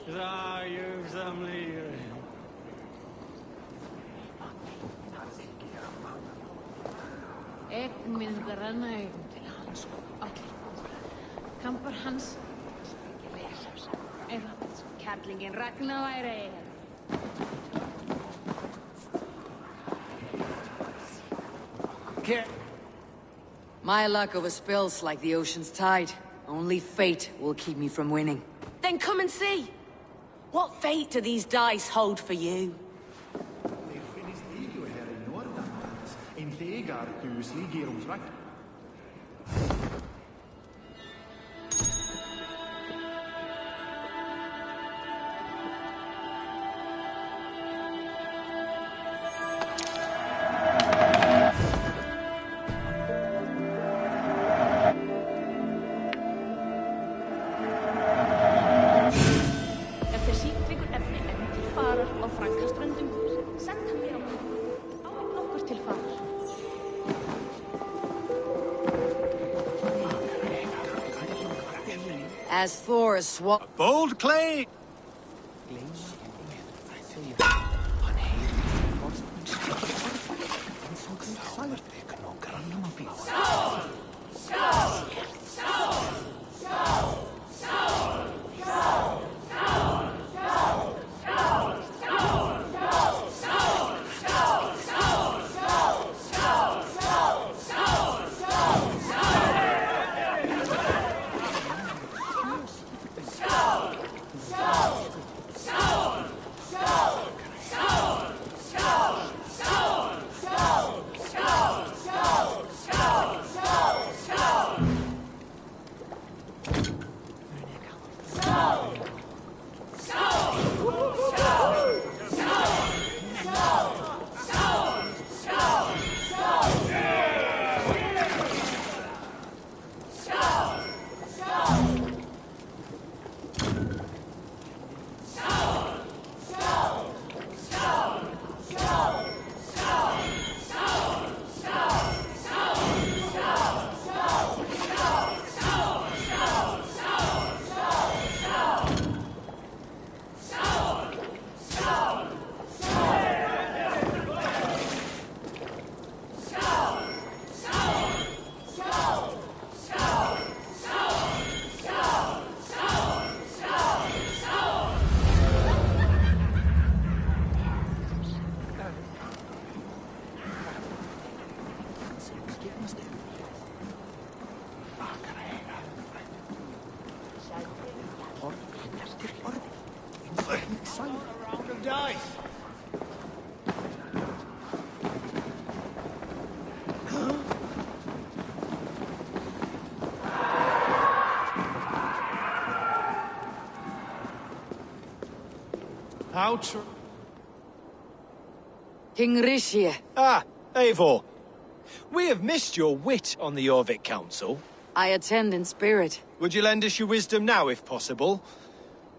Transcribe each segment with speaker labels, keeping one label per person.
Speaker 1: Ik min grannaugum til hans og allir góðir. Kampar hans ekki lesa. Ef kærlingin Ragnar væri
Speaker 2: My luck over spills like the ocean's tide. Only fate will keep me from winning.
Speaker 3: Then come and see. What fate do these dice hold for you?
Speaker 2: As Thor is swap.
Speaker 4: Bold claim!
Speaker 2: King Rishie.
Speaker 4: Ah, Eivor. We have missed your wit on the Eurvic Council.
Speaker 2: I attend in spirit.
Speaker 4: Would you lend us your wisdom now, if possible?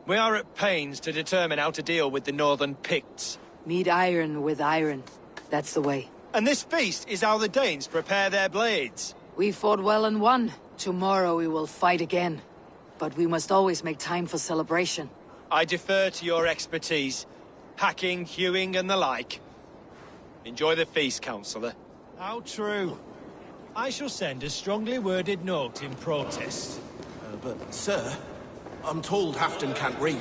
Speaker 4: We are at pains to determine how to deal with the Northern Picts.
Speaker 2: Meet iron with iron. That's the way.
Speaker 4: And this feast is how the Danes prepare their blades.
Speaker 2: We fought well and won. Tomorrow we will fight again. But we must always make time for celebration.
Speaker 4: I defer to your expertise. Hacking, hewing, and the like. Enjoy the feast, Councillor.
Speaker 5: How true. I shall send a strongly worded note in protest.
Speaker 6: But, sir, I'm told Halfdan can't read.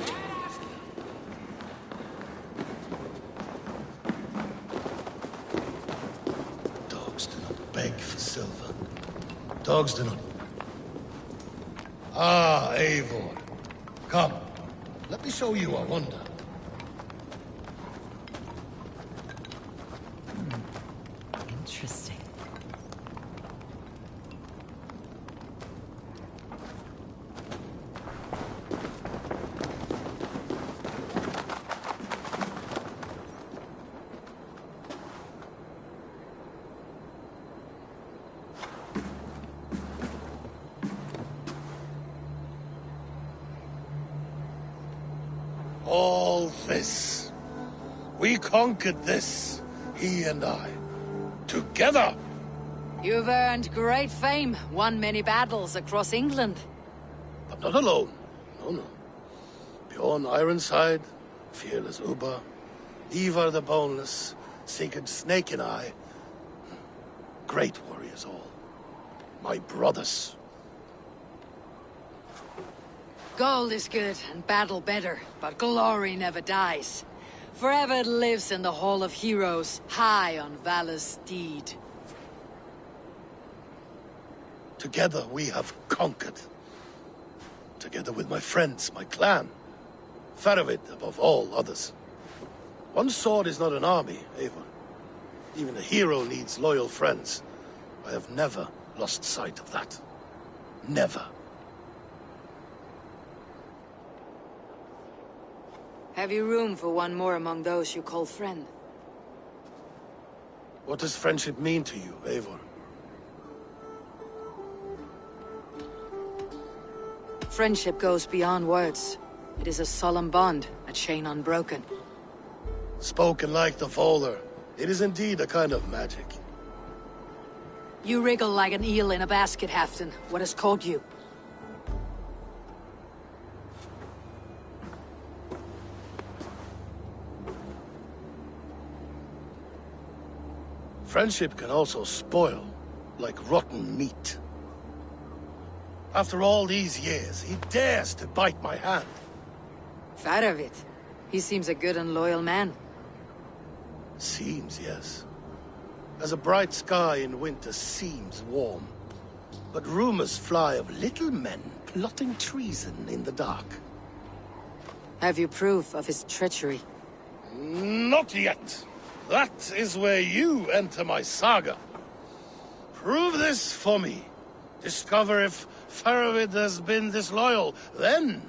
Speaker 7: Dogs do not beg for silver. Dogs do not... Ah, Eivor. Come, let me show you a wonder.
Speaker 2: Interesting.
Speaker 7: All this. We conquered this, he and I. Together!
Speaker 2: You've earned great fame, won many battles across England.
Speaker 7: But not alone. No, no. Bjorn Ironside, fearless Uber, Ivar the Boneless, Sigurd Snake and I. Great warriors all. My brothers.
Speaker 2: Gold is good and battle better, but glory never dies. Forever it lives in the Hall of Heroes, high on Valor's steed.
Speaker 7: Together we have conquered. Together with my friends, my clan. Faravid above all others. One sword is not an army, Eivor. Even a hero needs loyal friends. I have never lost sight of that. Never.
Speaker 2: Have you room for one more among those you call friend?
Speaker 7: What does friendship mean to you, Eivor?
Speaker 2: Friendship goes beyond words. It is a solemn bond, a chain unbroken.
Speaker 7: Spoken like the Volar, it is indeed a kind of magic.
Speaker 2: You wriggle like an eel in a basket, Halfdan. What has caught you?
Speaker 7: Friendship can also spoil, like rotten meat. After all these years, he dares to bite my hand.
Speaker 2: Faravid. He seems a good and loyal man.
Speaker 7: Seems, yes. As a bright sky in winter seems warm. But rumors fly of little men plotting treason in the dark.
Speaker 2: Have you proof of his treachery?
Speaker 7: Not yet. That is where you enter my saga. Prove this for me. Discover if Faravid has been disloyal. Then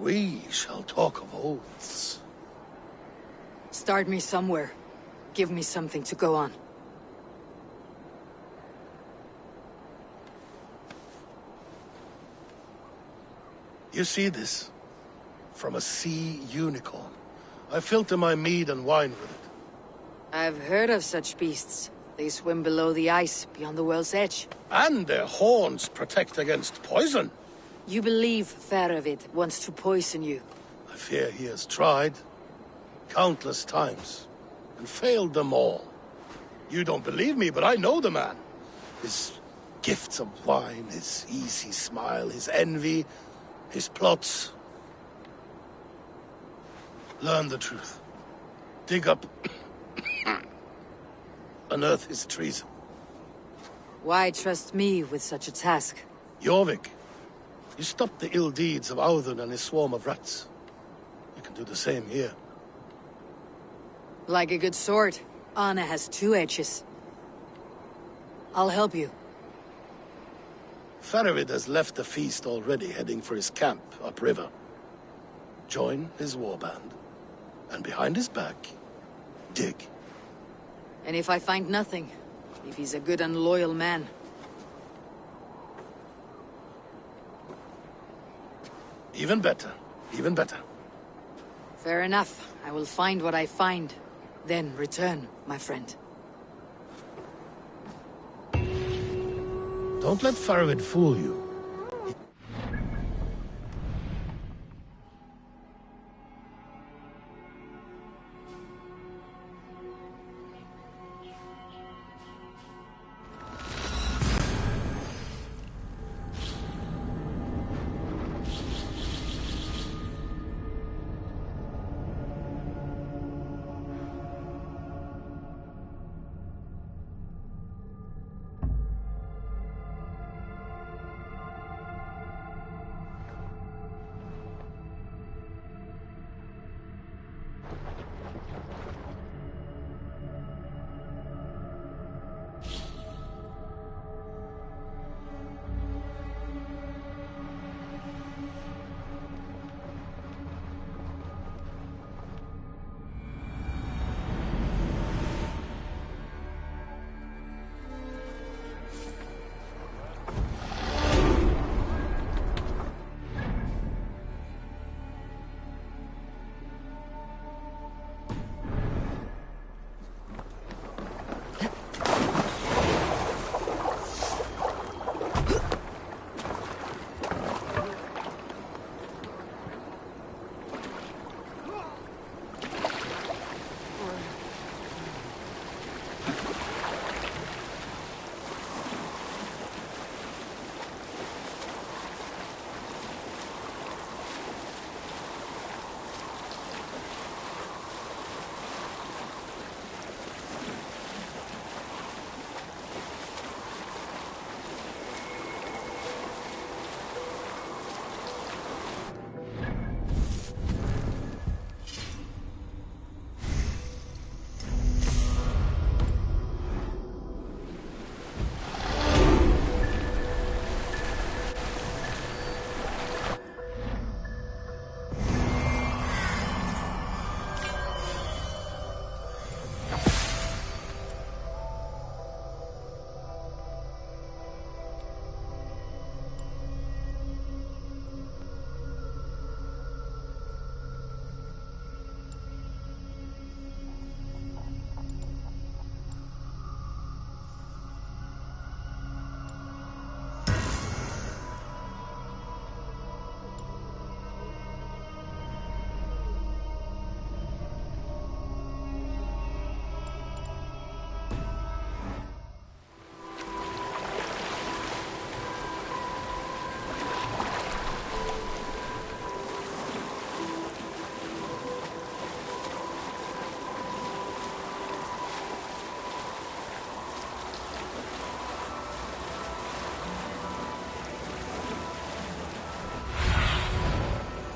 Speaker 7: we shall talk of oaths.
Speaker 2: Start me somewhere. Give me something to go on.
Speaker 7: You see this? From a sea unicorn. I filter my mead and wine with it.
Speaker 2: I've heard of such beasts. They swim below the ice, beyond the world's edge.
Speaker 7: And their horns protect against poison.
Speaker 2: You believe Faravid wants to poison you?
Speaker 7: I fear he has tried. Countless times. And failed them all. You don't believe me, but I know the man. His gifts of wine, his easy smile, his envy, his plots. Learn the truth. Dig up... unearth his treason.
Speaker 2: Why trust me with such a task?
Speaker 7: Jorvik, you stopped the ill deeds of Audun and his swarm of rats. You can do the same here.
Speaker 2: Like a good sword, honor has two edges. I'll help you.
Speaker 7: Faravid has left the feast already, heading for his camp upriver. Join his warband, and behind his back, dig.
Speaker 2: And if I find nothing, if he's a good and loyal man,
Speaker 7: even better, even better.
Speaker 2: fair enough. I will find what I find, then return, my friend.
Speaker 7: Don't let Faravid fool you.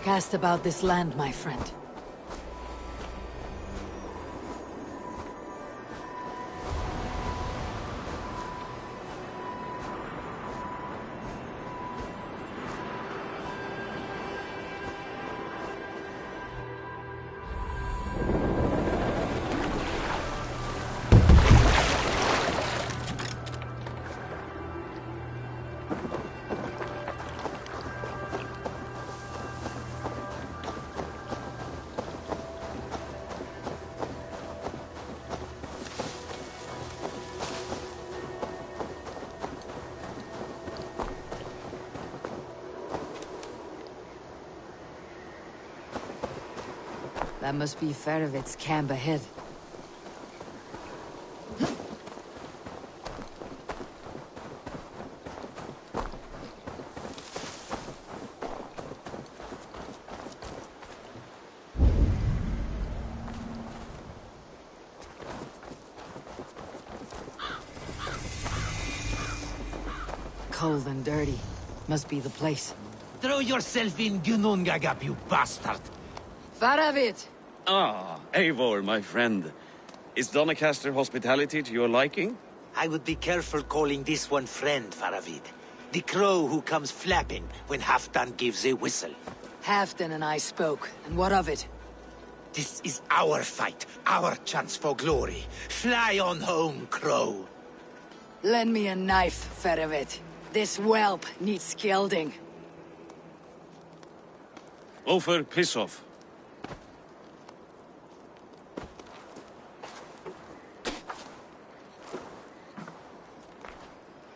Speaker 2: Cast about this land, my friend. That must be Farovit's camp ahead. Cold and dirty. Must be the place.
Speaker 8: Throw yourself in Gunungagap, you bastard!
Speaker 2: Farovit!
Speaker 9: Ah, Eivor, my friend. Is Doncaster hospitality to your liking?
Speaker 8: I would be careful calling this one friend, Faravid. The crow who comes flapping when Halfdan gives a whistle.
Speaker 2: Halfdan and I spoke, and what of it?
Speaker 8: This is our fight, our chance for glory. Fly on home, crow.
Speaker 2: Lend me a knife, Farovit. This whelp needs scalding.
Speaker 9: Ofer, piss off.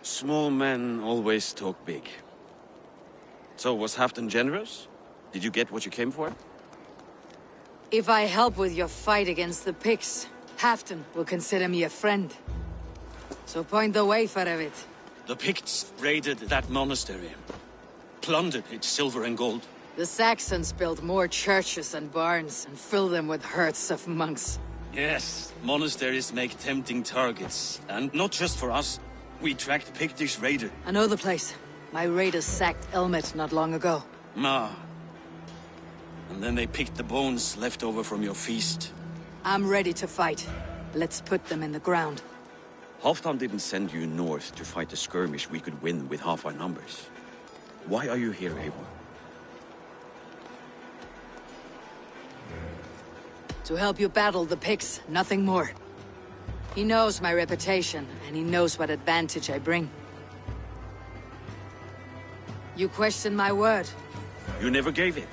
Speaker 9: Small men always talk big. So, was Halfdan generous? Did you get what you came for?
Speaker 2: If I help with your fight against the Picts, Halfdan will consider me a friend. So point the way, Farovit.
Speaker 9: The Picts raided that monastery. Plundered its silver and gold.
Speaker 2: The Saxons built more churches and barns, and filled them with herds of monks.
Speaker 9: Yes, monasteries make tempting targets. And not just for us. We tracked Pictish raider.
Speaker 2: I know the place. My raiders sacked Elmet not long ago.
Speaker 9: Ma. And then they picked the bones left over from your feast.
Speaker 2: I'm ready to fight. Let's put them in the ground.
Speaker 9: Halfdan didn't send you north to fight a skirmish we could win with half our numbers. Why are you here, Eivor?
Speaker 2: To help you battle the Picts, nothing more. He knows my reputation, and he knows what advantage I bring. You question my word?
Speaker 9: You never gave it.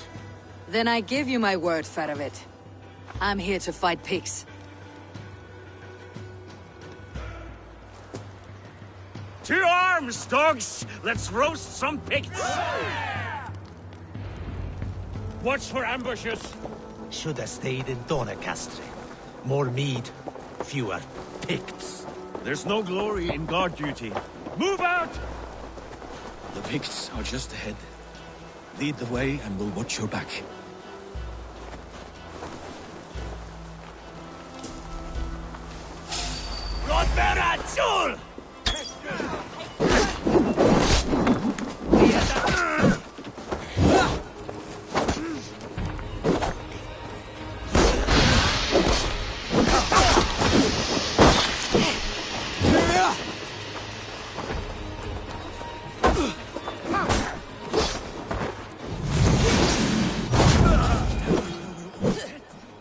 Speaker 2: Then I give you my word, Farovit. I'm here to fight Picts.
Speaker 9: To arms, dogs! Let's roast some Picts!
Speaker 5: Watch for ambushes.
Speaker 8: Should have stayed in Doncaster. More mead, fewer Picts.
Speaker 5: There's no glory in guard duty. Move out!
Speaker 9: The Picts are just ahead. Lead the way and we'll watch your back.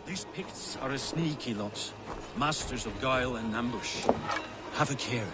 Speaker 9: These Picts are a sneaky lot. Masters of guile and ambush. Have a care.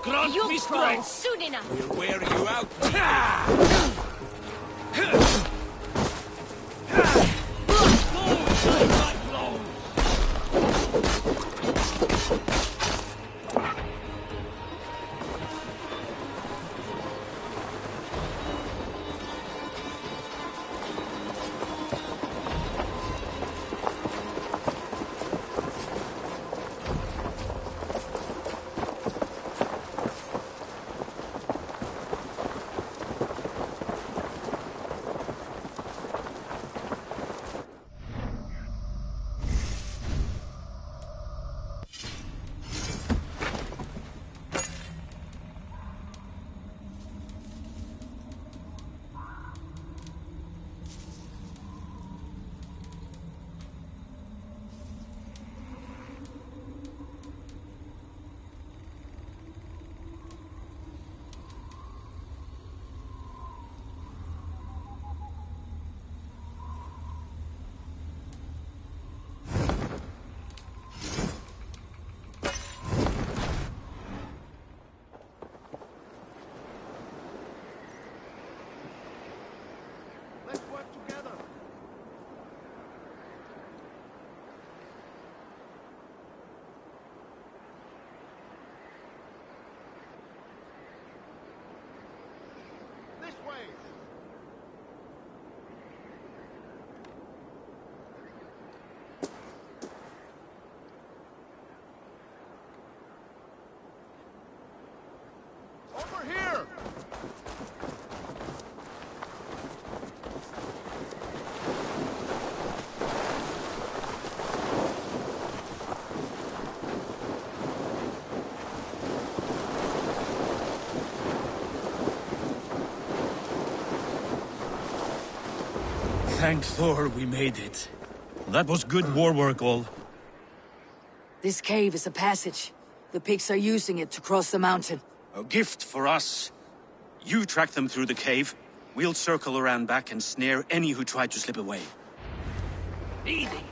Speaker 5: Grant
Speaker 1: You
Speaker 5: me
Speaker 1: crawl
Speaker 5: strength!
Speaker 1: soon enough.
Speaker 8: We'll wear you out.
Speaker 7: Let's work together. This way. Over here.
Speaker 5: Thank Thor we made it. That was good war work, all.
Speaker 2: This cave is a passage. The pigs are using it to cross the mountain.
Speaker 9: A gift for us. You track them through the cave. We'll circle around back and snare any who try to slip away.
Speaker 5: Easy.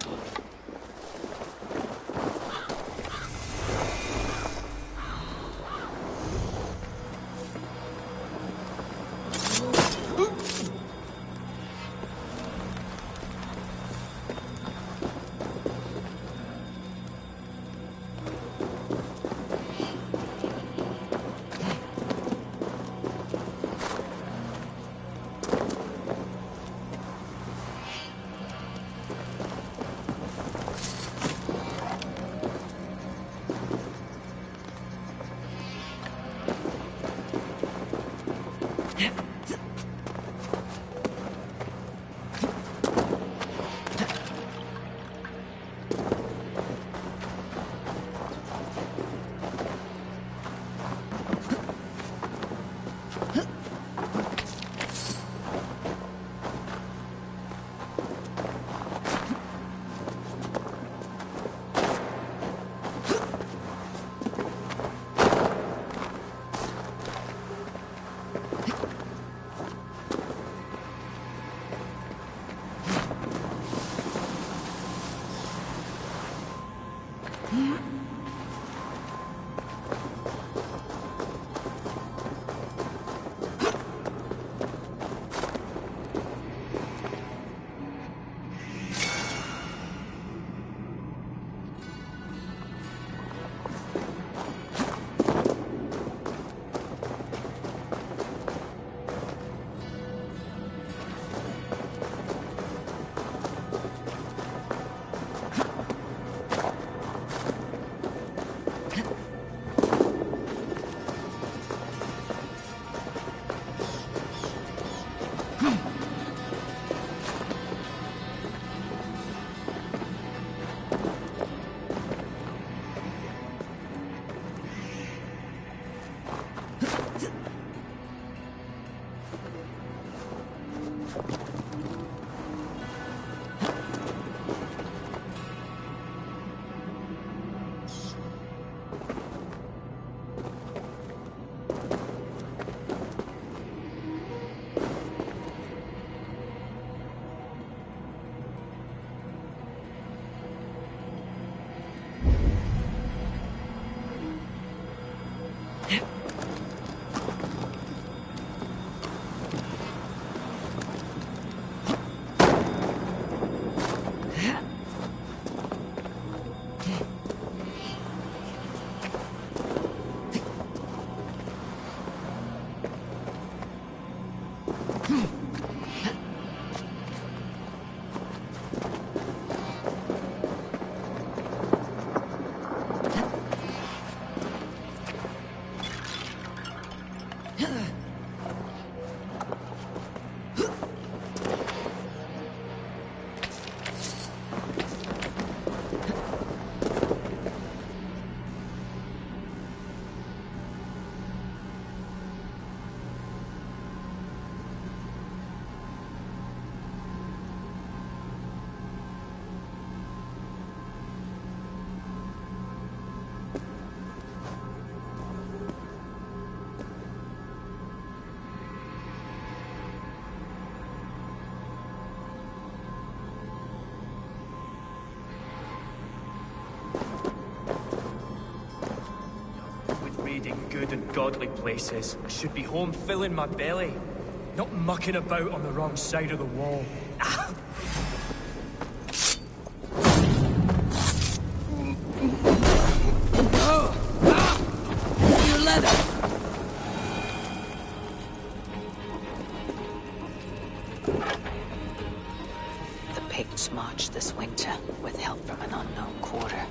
Speaker 5: Raiding good and godly places, I should be home filling my belly, not mucking about on the wrong side of the wall.
Speaker 2: Your leather!
Speaker 3: The Picts marched this winter with help from an unknown quarter.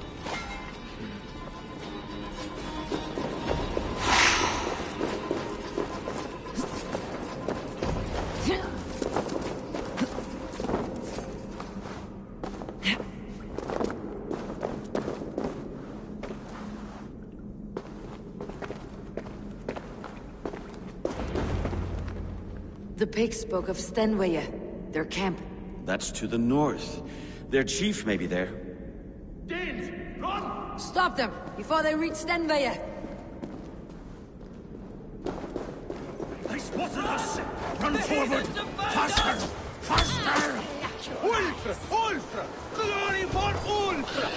Speaker 2: The Picts spoke of Stenwaya, their camp.
Speaker 9: That's to the north. Their chief may be there.
Speaker 5: Danes, run!
Speaker 2: Stop them, before they reach Stenwaya!
Speaker 5: They spotted us! Run forward! Faster! Faster! Ultra! Ultra! Glory for Ultra!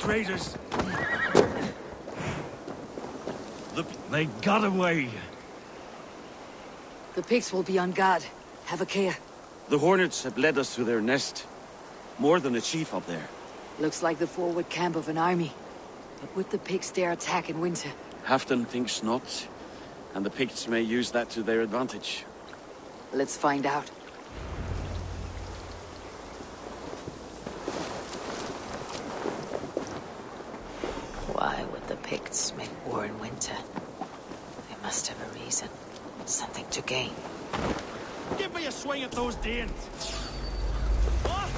Speaker 5: Raiders. They got away.
Speaker 2: The Picts will be on guard. Have a care.
Speaker 9: The Hornets have led us to their nest. More than a chief up there.
Speaker 2: Looks like the forward camp of an army. But would the Picts dare attack in winter?
Speaker 9: Halfdan thinks not. And the Picts may use that to their advantage.
Speaker 2: Let's find out.
Speaker 3: Why would the Picts make war in winter? They must have a reason. Something to gain.
Speaker 5: Give me a swing at those Danes! What?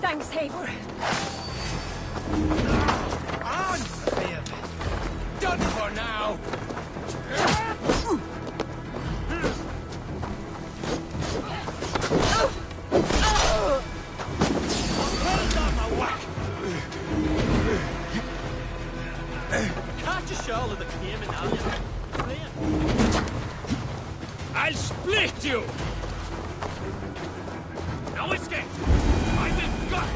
Speaker 1: Thanks, Eivor.
Speaker 4: On, Viv. Done for now.
Speaker 5: Catch a shawl of the game and
Speaker 4: I'll split you! No escape! I will gut!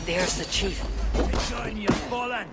Speaker 2: There's the chief.
Speaker 5: Join you, fallen!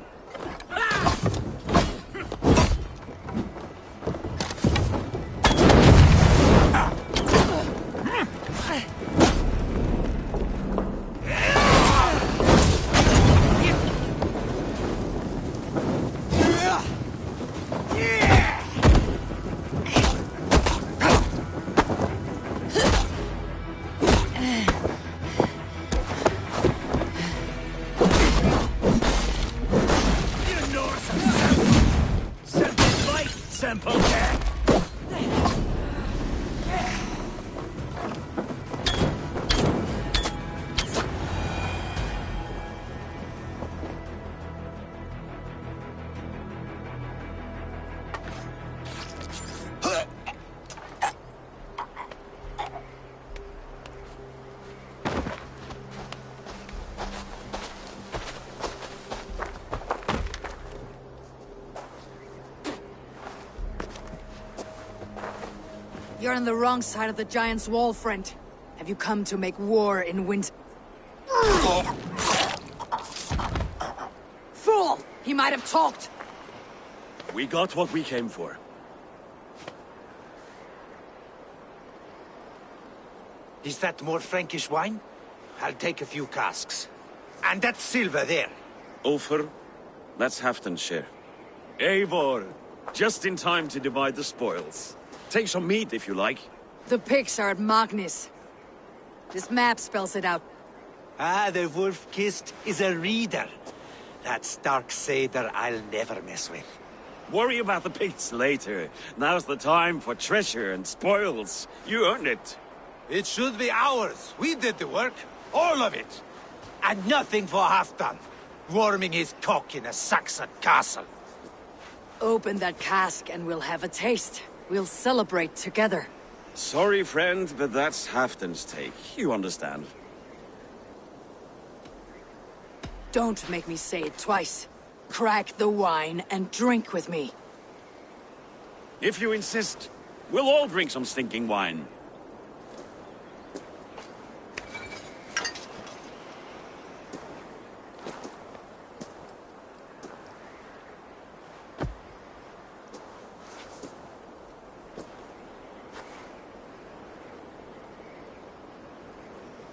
Speaker 2: You're on the wrong side of the Giant's Wall, friend. Have you come to make war in winter? Fool! He might have talked!
Speaker 9: We got what we came for.
Speaker 8: Is that more Frankish wine? I'll take a few casks. And that silver there.
Speaker 9: Ulfr, that's Halfdan's share. Eivor, just in time to divide the spoils. Take some meat if you like.
Speaker 2: The pigs are at Magnus. This map spells it out.
Speaker 8: Ah, the wolf-kissed is a reader. That stark satyr I'll never mess with.
Speaker 9: Worry about the pigs later. Now's the time for treasure and spoils. You earned it.
Speaker 8: It should be ours. We did the work. All of it. And nothing for Halfdan. Warming his cock in a Saxon castle.
Speaker 2: Open that cask and we'll have a taste. We'll celebrate together.
Speaker 9: Sorry, friend, but that's Halfdan's take. You understand.
Speaker 2: Don't make me say it twice. crack the wine and drink with me.
Speaker 9: If you insist, we'll all drink some stinking wine.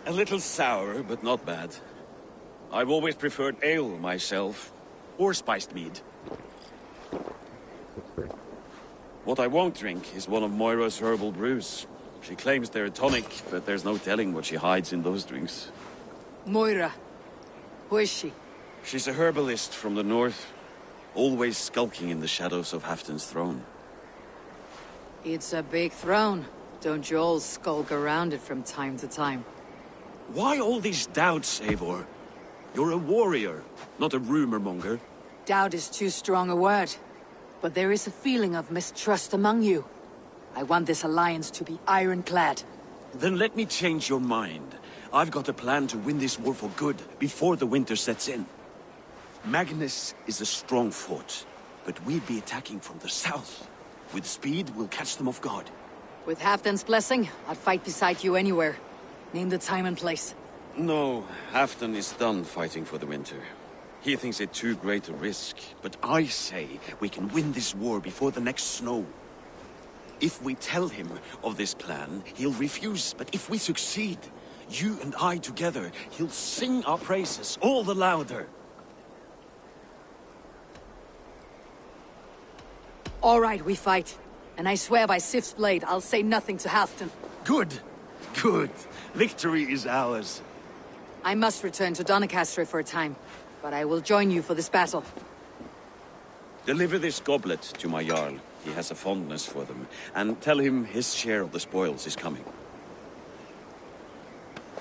Speaker 9: A little sour, but not bad. I've always preferred ale myself, or spiced mead. What I won't drink is one of Moira's herbal brews. She claims they're a tonic, but there's no telling what she hides in those drinks.
Speaker 2: Moira. Who is she?
Speaker 9: She's a herbalist from the north, always skulking in the shadows of Halfdan's throne.
Speaker 2: It's a big throne. Don't you all skulk around it from time to time?
Speaker 9: Why all these doubts, Eivor? You're a warrior, not a rumor monger.
Speaker 2: Doubt is too strong a word. But there is a feeling of mistrust among you. I want this alliance to be ironclad.
Speaker 9: Then let me change your mind. I've got a plan to win this war for good, before the winter sets in. Magnus is a strong fort, but we'd be attacking from the south. With speed, we'll catch them off guard.
Speaker 2: With Halfdan's blessing, I'd fight beside you anywhere. Name the time and place.
Speaker 9: No, Halfdan is done fighting for the winter. He thinks it too great a risk, but I say we can win this war before the next snow. If we tell him of this plan, he'll refuse, but if we succeed, you and I together, he'll sing our praises all the louder.
Speaker 2: All right, we fight. And I swear by Sif's blade, I'll say nothing to Halfdan.
Speaker 9: Good, good. Victory is ours.
Speaker 2: I must return to Doncaster for a time, but I will join you for this battle.
Speaker 9: Deliver this goblet to my Jarl. He has a fondness for them. And tell him his share of the spoils is coming.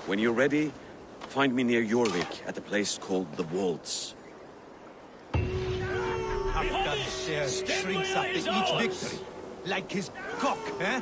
Speaker 9: When you're ready, find me near Eurvik at a place called the Waltz.
Speaker 8: Halfdan's share shrinks after each victory. Like his cock, eh?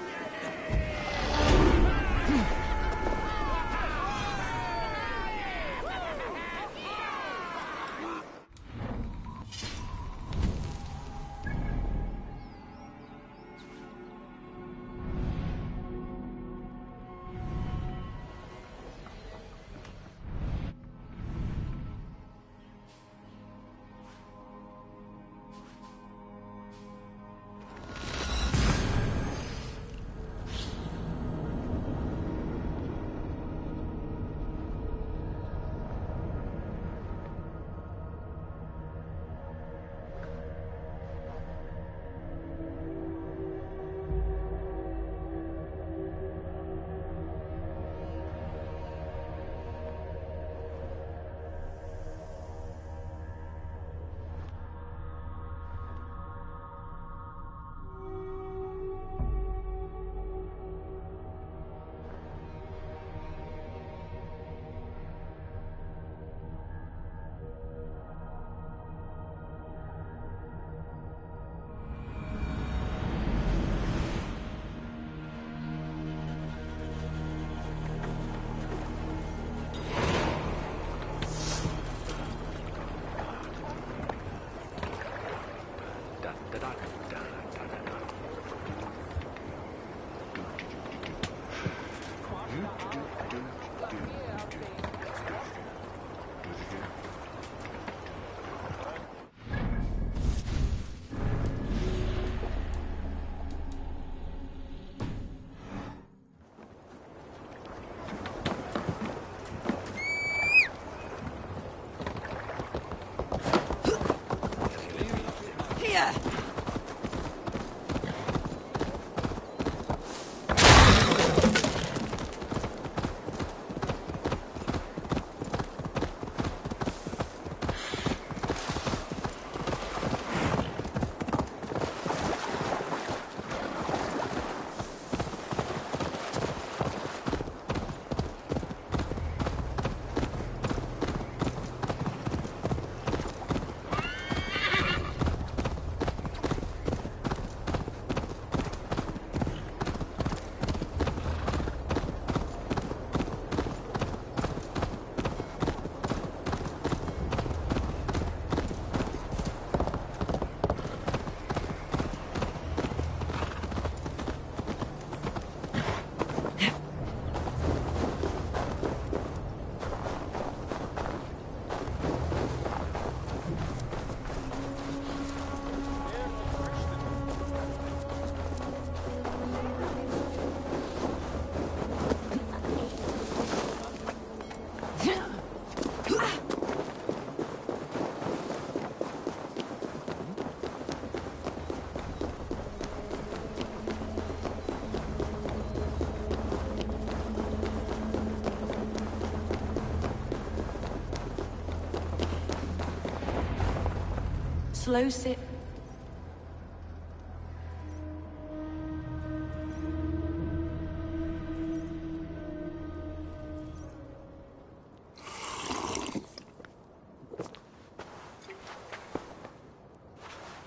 Speaker 3: slow sit.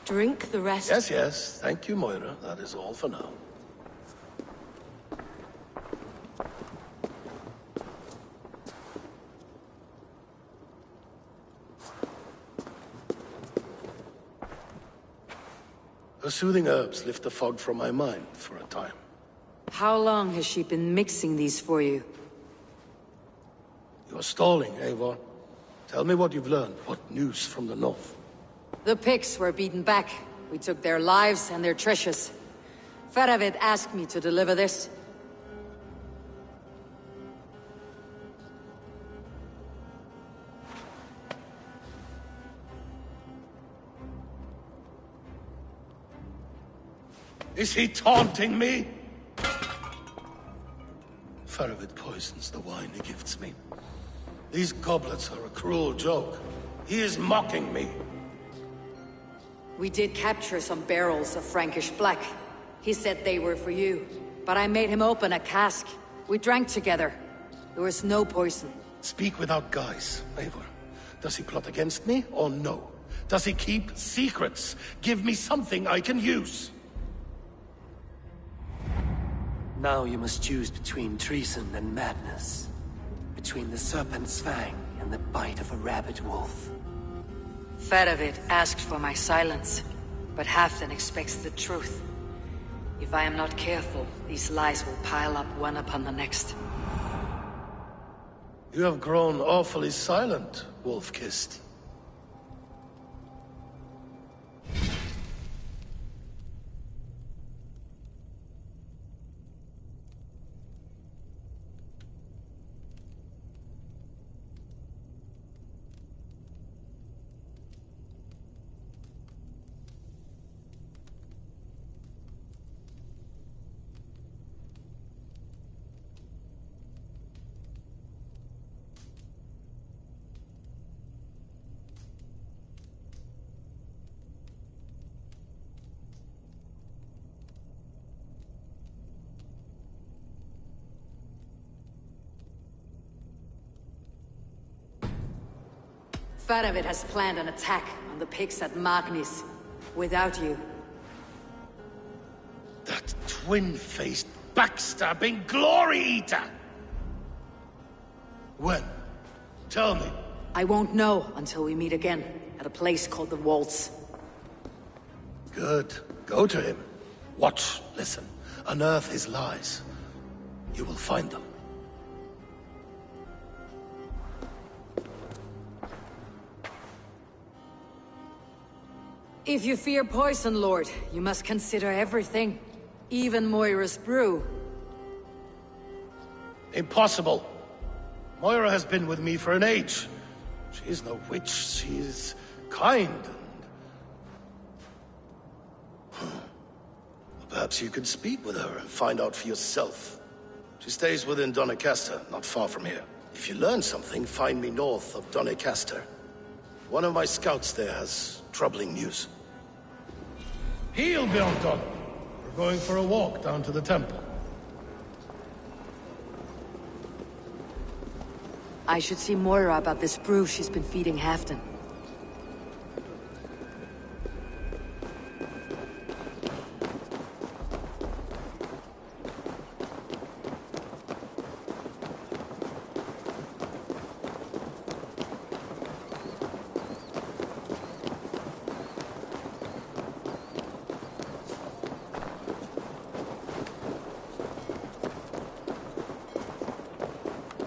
Speaker 3: Drink the rest.
Speaker 7: Yes, yes. Thank you, Moira. That is all for now. Her soothing herbs lift the fog from my mind for a time.
Speaker 2: How long has she been mixing these for you?
Speaker 7: You're stalling, Eivor. Tell me what you've learned. What news from the north?
Speaker 2: The Picts were beaten back. We took their lives and their treasures. Faravid asked me to deliver this.
Speaker 7: Is he taunting me? Faravid poisons the wine he gifts me. These goblets are a cruel joke. He is mocking me.
Speaker 2: We did capture some barrels of Frankish black. He said they were for you, but I made him open a cask. We drank together. There was no poison.
Speaker 7: Speak without guise, Eivor. Does he plot against me, or no? Does he keep secrets? Give me something I can use.
Speaker 10: Now you must choose between treason and madness. Between the serpent's fang and the bite of a rabid wolf.
Speaker 2: Faravid asked for my silence, but Halfdan expects the truth. If I am not careful, these lies will pile up one upon the next.
Speaker 7: You have grown awfully silent, Wolf-Kissed.
Speaker 2: Faravid has planned an attack on the Picts at Magnis. Without you.
Speaker 7: That twin-faced, backstabbing glory-eater! When? Tell me.
Speaker 2: I won't know until we meet again, at a place called the Waltz.
Speaker 7: Good. Go to him. Watch, listen. Unearth his lies. You will find them.
Speaker 2: If you fear poison, Lord, you must consider everything. Even Moira's brew.
Speaker 7: Impossible. Moira has been with me for an age. She is no witch. She is kind and... Perhaps you could speak with her and find out for yourself. She stays within Doncaster, not far from here. If you learn something, find me north of Doncaster. One of my scouts there has troubling news. Heal, Bjornton! We're going for a walk down to the temple.
Speaker 2: I should see Moira about this brew she's been feeding Halfdan.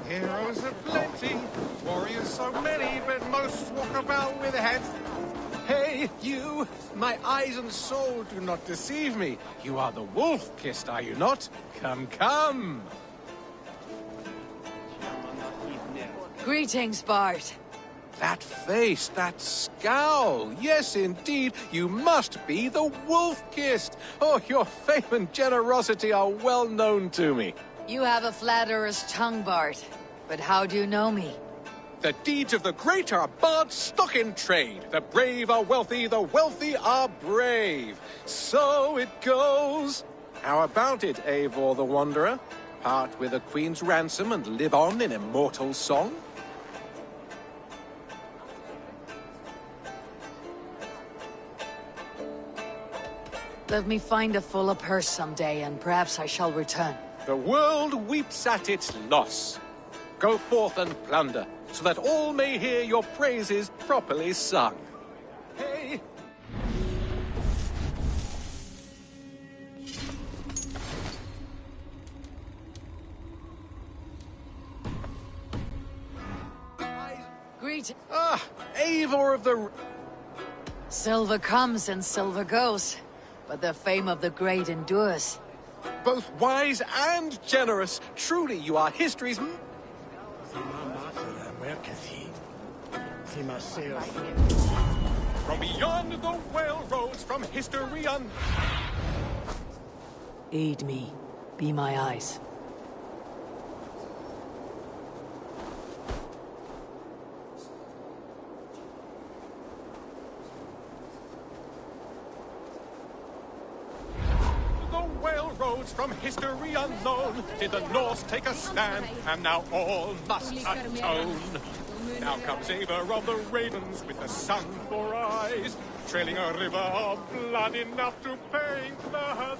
Speaker 11: Heroes aplenty, warriors so many, but most walk about with heads. Hey, you! My eyes and soul do not deceive me. You are the Wolf-Kissed, are you not? Come, come!
Speaker 2: Greetings, Bart.
Speaker 11: That face, that scowl. Yes, indeed, you must be the Wolf-Kissed. Oh, your fame and generosity are well known to me.
Speaker 2: You have a flatterer's tongue, Bart. But how do you know me?
Speaker 11: The deeds of the great are bards stock in trade. The brave are wealthy, the wealthy are brave. So it goes. How about it, Eivor the Wanderer? Part with a queen's ransom and live on in immortal song?
Speaker 2: Let me find a fuller purse someday, and perhaps I shall return.
Speaker 11: The world weeps at its loss. Go forth and plunder, so that all may hear your praises properly sung. Hey!
Speaker 2: Greet.
Speaker 11: Ah, Eivor of the...
Speaker 2: Silver comes and silver goes, but the fame of the great endures.
Speaker 11: Both wise and generous. Truly, you are history's... From beyond the whale roads, from history un...
Speaker 2: Aid me. Be my eyes.
Speaker 11: From history unknown, did the Norse take a stand, and now all must atone. Now comes Eivor of the Ravens with the sun for eyes, trailing a river of blood enough to paint the...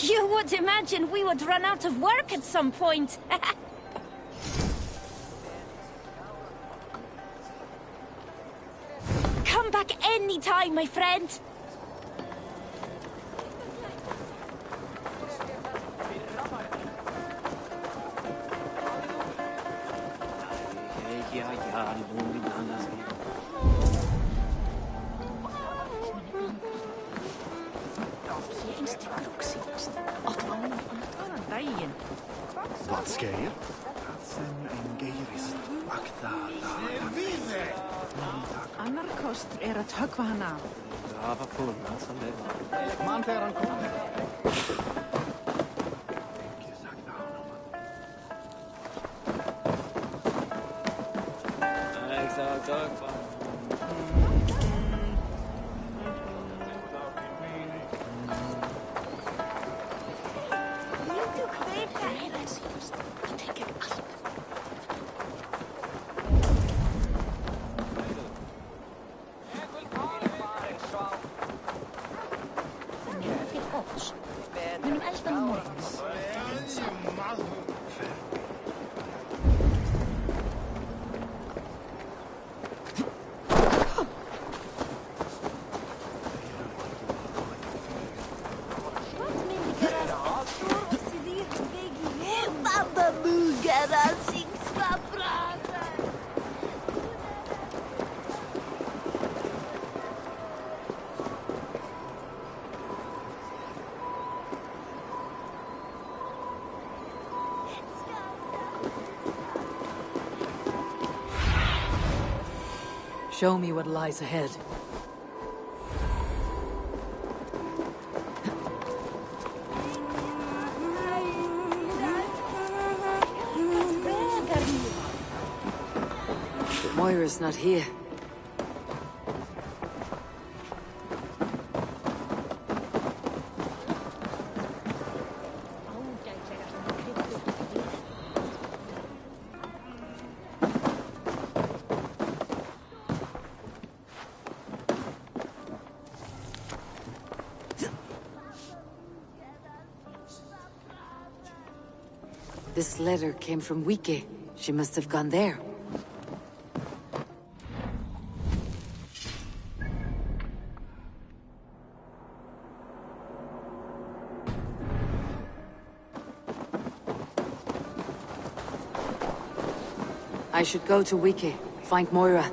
Speaker 12: You would imagine we would run out of work at some point. Come back anytime, my friend.
Speaker 13: Wat skeir? Sen en geirist akta
Speaker 14: Annar kostur að höggva hann af.
Speaker 13: Grafa púlna sem lefa. Man þegar hann kommer. Ekki sagt honum.
Speaker 9: Exakt, höggva.
Speaker 2: Show me what lies ahead. Moira's not here. This letter came from Wike. She must have gone there. I should go to Wike, find Moira.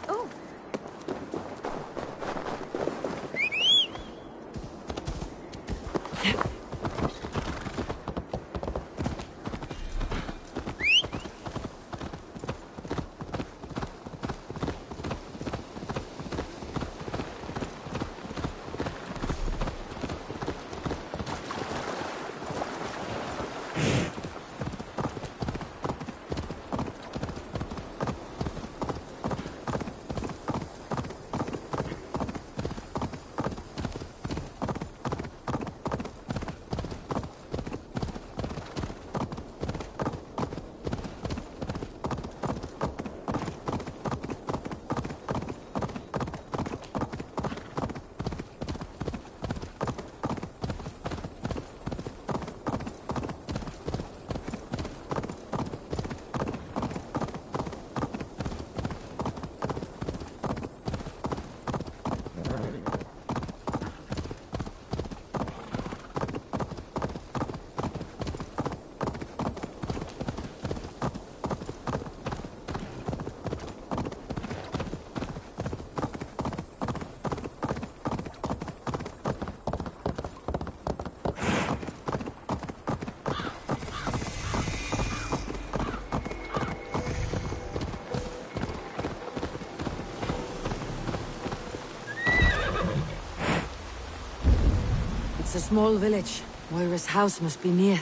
Speaker 1: Oh.
Speaker 2: It's a small village. Moira's house must be near.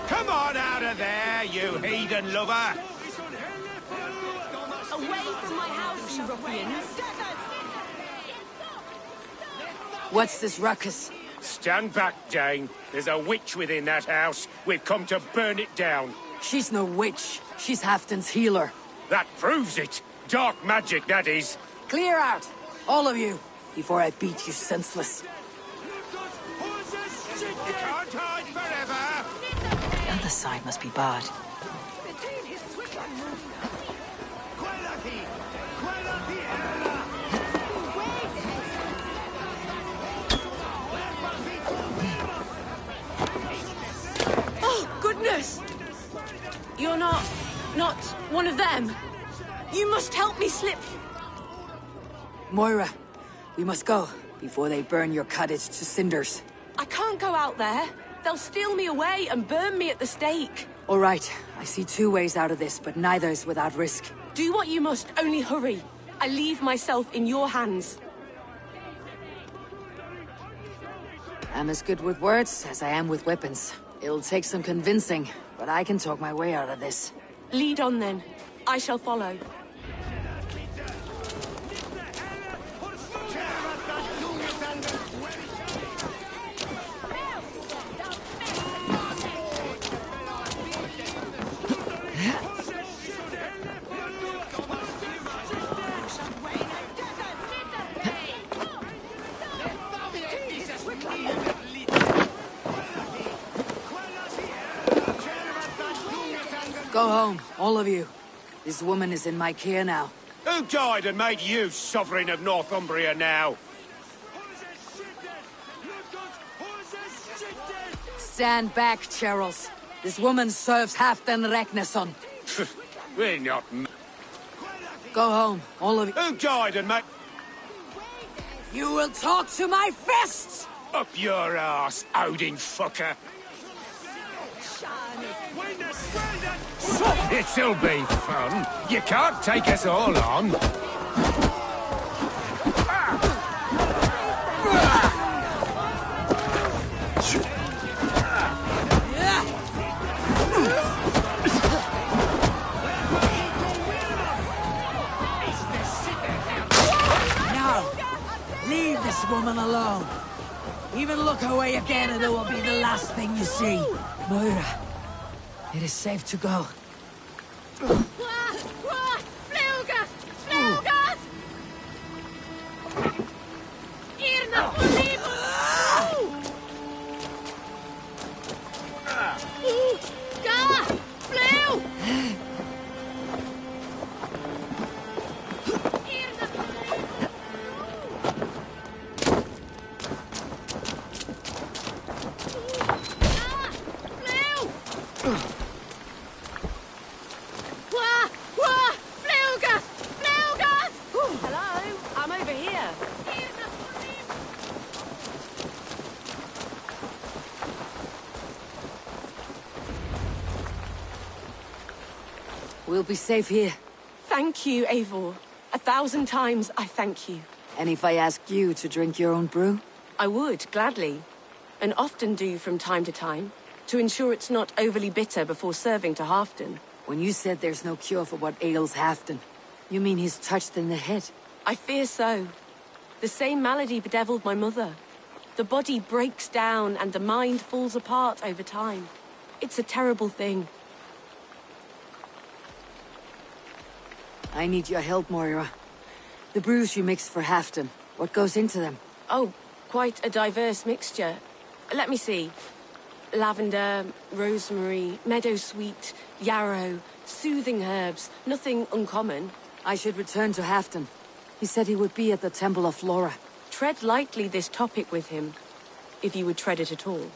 Speaker 8: Come on out of there, you heathen lover!
Speaker 12: Away from my house, you ruffians!
Speaker 2: What's this ruckus?
Speaker 8: Stand back, Dane. There's a witch within that house. We've come to burn it down.
Speaker 2: She's no witch. She's Halfdan's healer.
Speaker 8: That proves it. Dark magic, that is.
Speaker 2: Clear out, all of you, before I beat you senseless.
Speaker 8: You can't hide forever!
Speaker 3: The other side must be barred.
Speaker 12: Oh, goodness! You're not one of them. You must help me slip.
Speaker 2: Moira, we must go before they burn your cottage to cinders.
Speaker 12: I can't go out there. They'll steal me away and burn me at the stake.
Speaker 2: All right, I see two ways out of this, but neither is without risk.
Speaker 12: Do what you must, only hurry. I leave myself in your hands.
Speaker 2: I'm as good with words as I am with weapons. It'll take some convincing, but I can talk my way out of this.
Speaker 12: Lead on then. I shall follow.
Speaker 2: Go home, all of you. This woman is in my care now.
Speaker 8: Who died and made you sovereign of Northumbria now?
Speaker 2: Stand back, Charles. This woman serves Halfdan Ragnarsson.
Speaker 8: We're not...
Speaker 2: Go home, all of you.
Speaker 8: Who died and made...
Speaker 2: You will talk to my fists!
Speaker 8: Up your ass, Odin fucker! It'll be fun. You can't take us all on.
Speaker 2: Now, leave this woman alone. Even look away again and it will be the last thing you see. Moira, it is safe to go.
Speaker 1: Flugas! Flugas! Irna,
Speaker 2: We'll be safe here.
Speaker 12: Thank you, Eivor. 1,000 times I thank you.
Speaker 2: And if I asked you to drink your own brew?
Speaker 12: I would, gladly. And often do from time to time, to ensure it's not overly bitter before serving to Halfdan.
Speaker 2: When you said there's no cure for what ails Halfdan, you mean he's touched in the head?
Speaker 12: I fear so. The same malady bedeviled my mother. The body breaks down and the mind falls apart over time. It's a terrible thing.
Speaker 2: I need your help, Moira. The brews you mixed for Halfdan, what goes into them?
Speaker 12: Oh, quite a diverse mixture. Let me see. Lavender, rosemary, meadowsweet, yarrow, soothing herbs, nothing uncommon.
Speaker 2: I should return to Halfdan. He said he would be at the Temple of Flora.
Speaker 12: Tread lightly this topic with him, if you would tread it at all.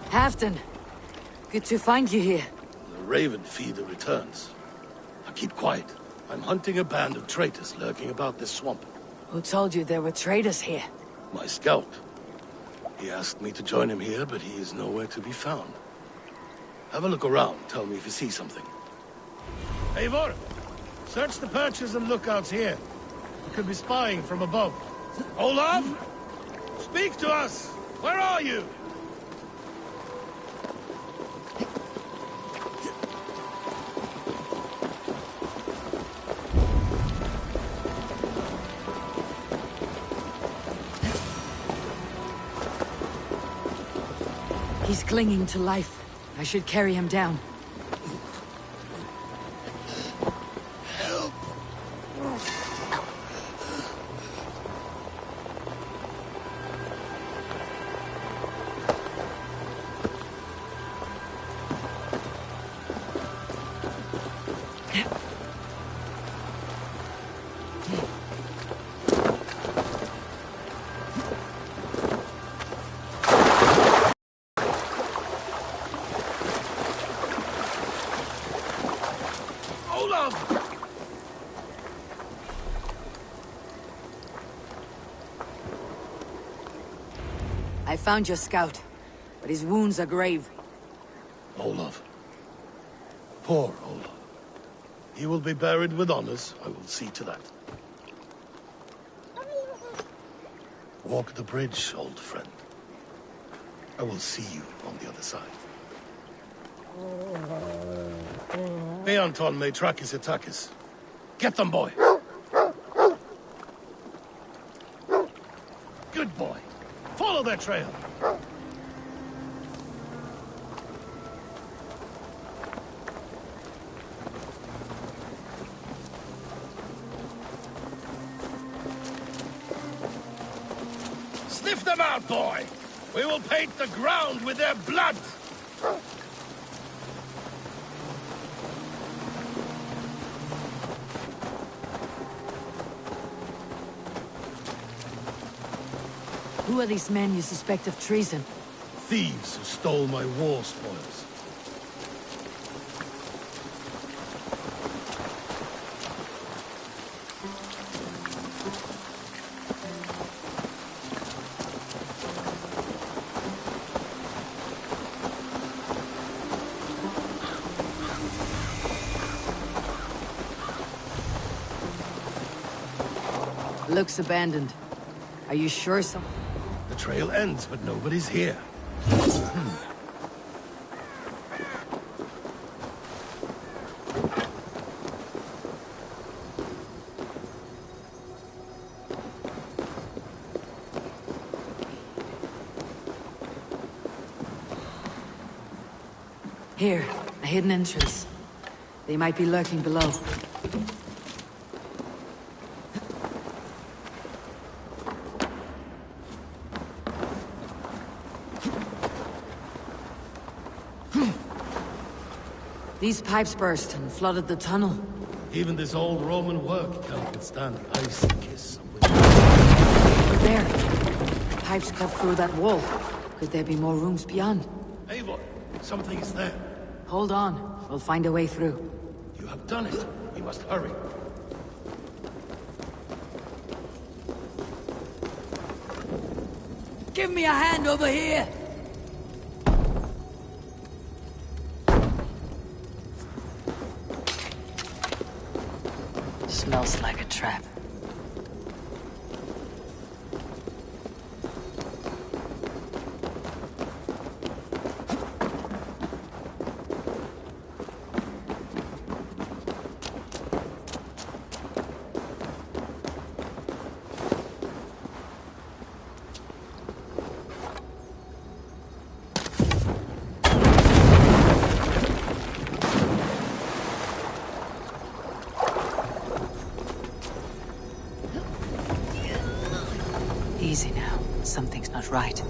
Speaker 2: Halfdan, good to find you here.
Speaker 7: The Raven feeder returns. Now keep quiet. I'm hunting a band of traitors lurking about this swamp.
Speaker 2: Who told you there were traitors here?
Speaker 7: My scout. He asked me to join him here, but he is nowhere to be found. Have a look around. Tell me if you see something. Eivor! Search the perches and lookouts here. We could be spying from above. Olaf! Speak to us! Where are you?
Speaker 2: He's clinging to life. I should carry him down.
Speaker 7: Help!
Speaker 2: I found your scout, but his wounds are grave.
Speaker 7: Olaf. Poor Olaf. He will be buried with honors. I will see to that. Walk the bridge, old friend. I will see you on the other side. Beanton may track his attackers. Get them, boy! Good boy. Follow their trail. Sniff them out, boy! We will paint the ground with their blood!
Speaker 2: Who are these men you suspect of treason?
Speaker 7: Thieves who stole my war spoils.
Speaker 2: Looks abandoned. Are you sure so?
Speaker 7: The trail ends, but nobody's here.
Speaker 2: Here, a hidden entrance. They might be lurking below. These pipes burst and flooded the tunnel.
Speaker 7: Even this old Roman work can't withstand the icy kiss of winter.
Speaker 2: But there, pipes cut through that wall. Could there be more rooms beyond?
Speaker 7: Eivor, something's there.
Speaker 2: Hold on, we'll find a way through.
Speaker 7: You have done it. We must hurry.
Speaker 2: Give me a hand over here!
Speaker 3: Smells like a trap. Easy now. Something's not right.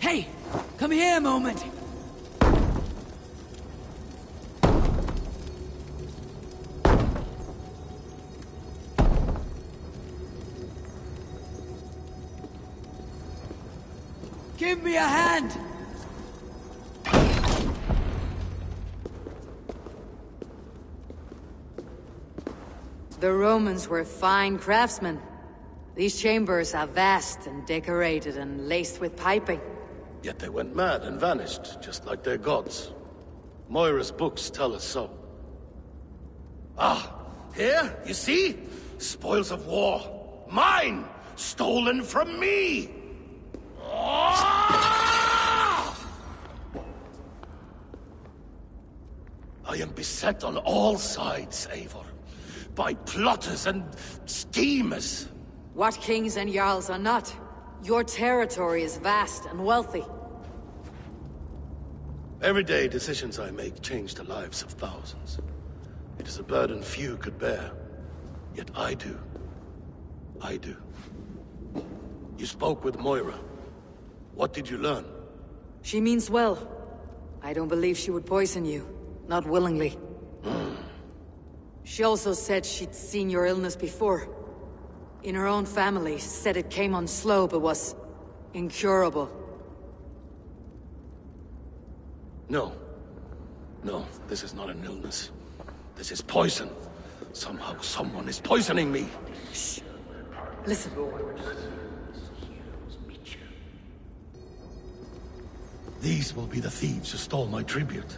Speaker 2: Hey! Come here a moment! Give me a hand! The Romans were fine craftsmen. These chambers are vast and decorated and laced with piping.
Speaker 7: Yet they went mad and vanished, just like their gods. Moira's books tell us so. Ah, here, you see? Spoils of war. Mine! Stolen from me! Ah! I am beset on all sides, Eivor. By plotters and schemers.
Speaker 2: What kings and jarls are not? Your territory is vast and wealthy.
Speaker 7: Everyday decisions I make change the lives of thousands. It is a burden few could bear. Yet I do. I do. You spoke with Moira. What did you learn?
Speaker 2: She means well. I don't believe she would poison you. Not willingly. She also said she'd seen your illness before. In her own family, said it came on slow but was incurable.
Speaker 7: No. No, this is not an illness. This is poison. Somehow someone is poisoning me.
Speaker 2: Shh. Listen.
Speaker 7: These will be the thieves who stole my tribute.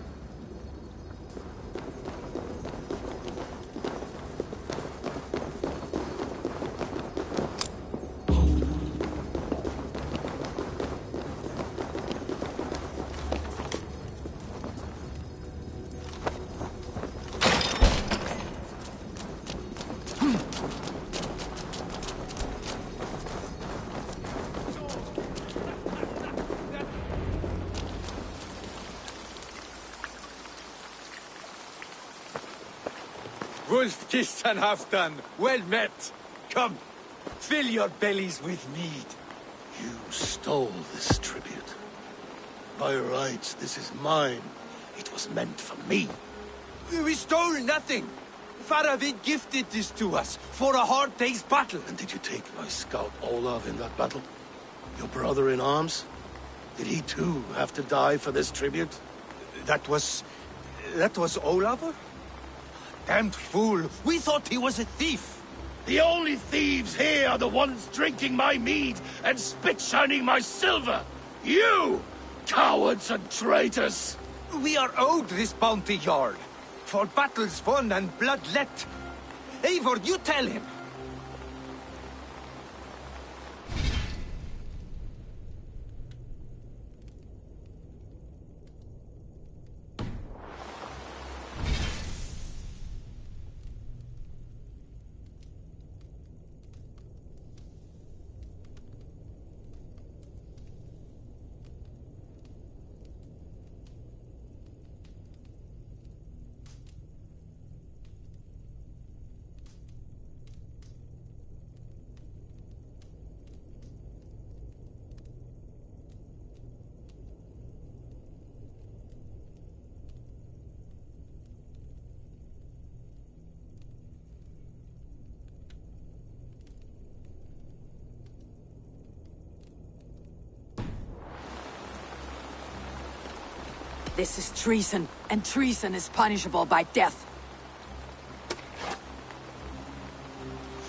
Speaker 8: Wolf-kissed and Halfdan, well met. Come, fill your bellies with mead.
Speaker 7: You stole this tribute. By rights, this is mine. It was meant for me.
Speaker 8: We stole nothing. Faravid gifted this to us for a hard day's battle.
Speaker 7: And did you take my scout Olav in that battle? Your brother in arms? Did he too have to die for this tribute?
Speaker 8: That was Olav? Damned fool. We thought he was a thief.
Speaker 7: The only thieves here are the ones drinking my mead and spit-shining my silver. You! Cowards and traitors!
Speaker 8: We are owed this bounty, Jarl. For battles won and blood let. Eivor, you tell him.
Speaker 2: This is treason, and treason is punishable by death.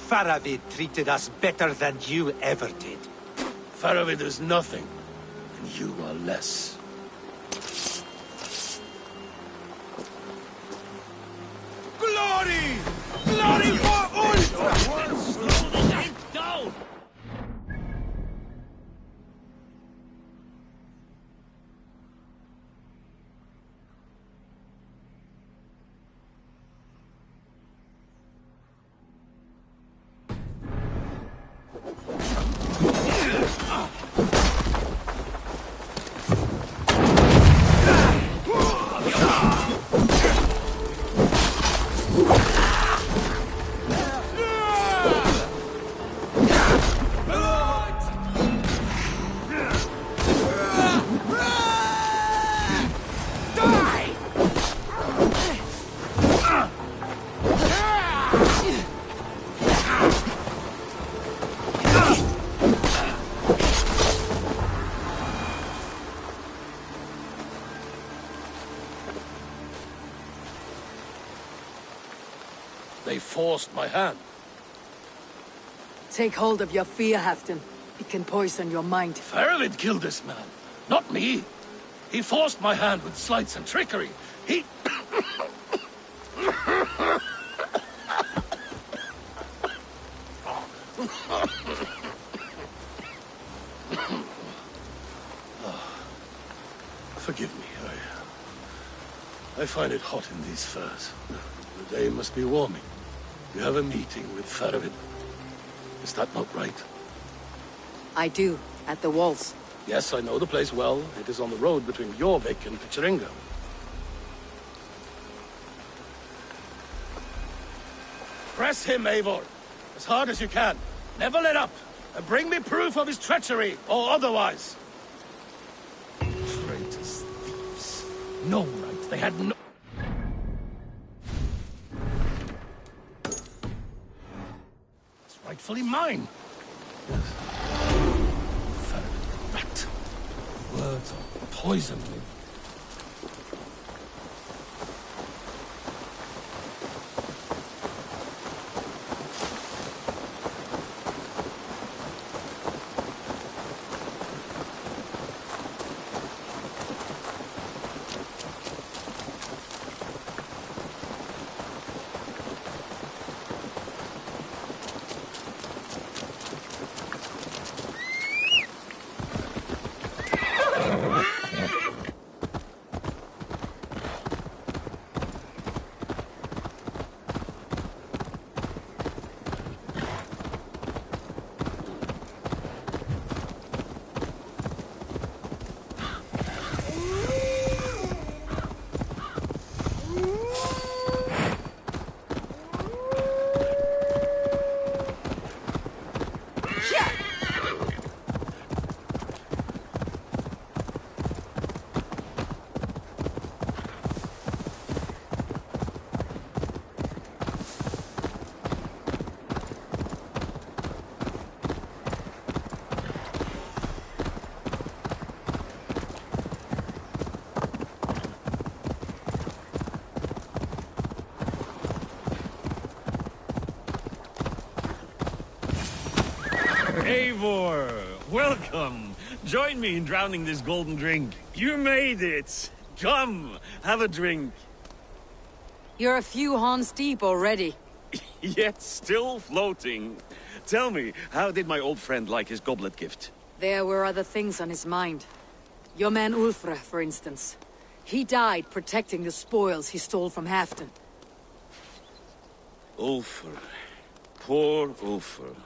Speaker 8: Faravid treated us better than you ever did.
Speaker 7: Faravid is nothing, and you are less.
Speaker 8: Glory! Glory for Ulf! Slow the knife down!
Speaker 7: They forced my hand.
Speaker 2: Take hold of your fear, Halfdan. It can poison your mind.
Speaker 7: Faravid killed this man, not me. He forced my hand with sleights and trickery. He... Forgive me. I find it hot in these furs. The day must be warming. You have a meeting with Faravid. Is that not right?
Speaker 2: I do, at the walls.
Speaker 7: Yes, I know the place well. It is on the road between Jorvik and Picheringa. Press him, Eivor. As hard as you can. Never let up. And bring me proof of his treachery, or otherwise. Traitors, thieves. No right. They had no... It's rightfully mine. Yes. Faravid, rat. Words are poison.
Speaker 9: Eivor, welcome. Join me in drowning this golden drink. You made it. Come, have a drink.
Speaker 2: You're a few horns deep already.
Speaker 9: Yet still floating. Tell me, how did my old friend like his goblet gift?
Speaker 2: There were other things on his mind. Your man Ulfre, for instance. He died protecting the spoils he stole from Halfdan.
Speaker 9: Ulfr. Poor Ulfr.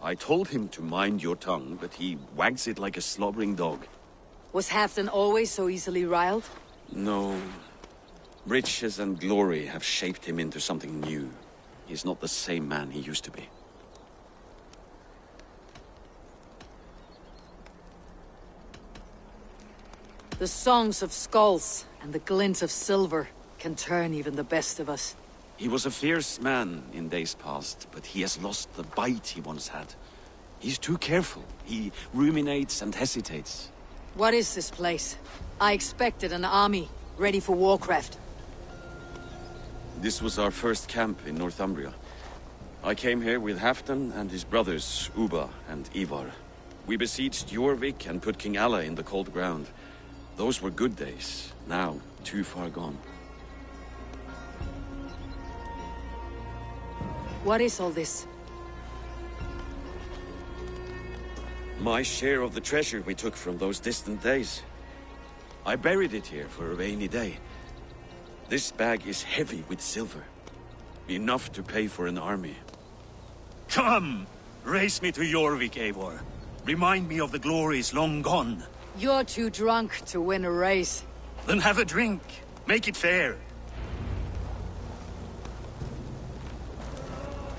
Speaker 9: I told him to mind your tongue, but he wags it like a slobbering dog.
Speaker 2: Was Halfdan always so easily riled?
Speaker 9: No. Riches and glory have shaped him into something new. He's not the same man he used to be.
Speaker 2: The songs of skulls and the glint of silver can turn even the best of us.
Speaker 9: He was a fierce man in days past, but he has lost the bite he once had. He's too careful. He ruminates and hesitates.
Speaker 2: What is this place? I expected an army, ready for warcraft.
Speaker 9: This was our first camp in Northumbria. I came here with Halfdan and his brothers, Ubba and Ivar. We besieged Eurvik and put King Alla in the cold ground. Those were good days, now too far gone.
Speaker 2: What is all this?
Speaker 9: My share of the treasure we took from those distant days. I buried it here for a rainy day. This bag is heavy with silver. Enough to pay for an army.
Speaker 15: Come! Race me to Eurvik, Eivor. Remind me of the glories long gone.
Speaker 2: You're too drunk to win a race.
Speaker 15: Then have a drink. Make it fair.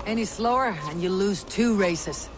Speaker 2: Any slower, and you lose 2 races.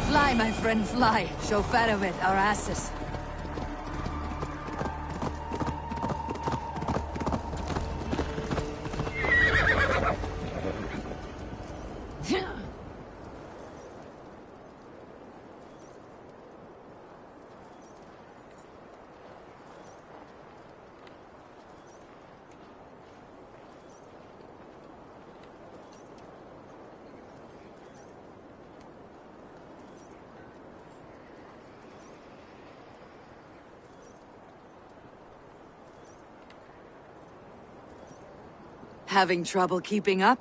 Speaker 2: Fly, my friend, fly. Show Farovid our asses. Having trouble keeping up?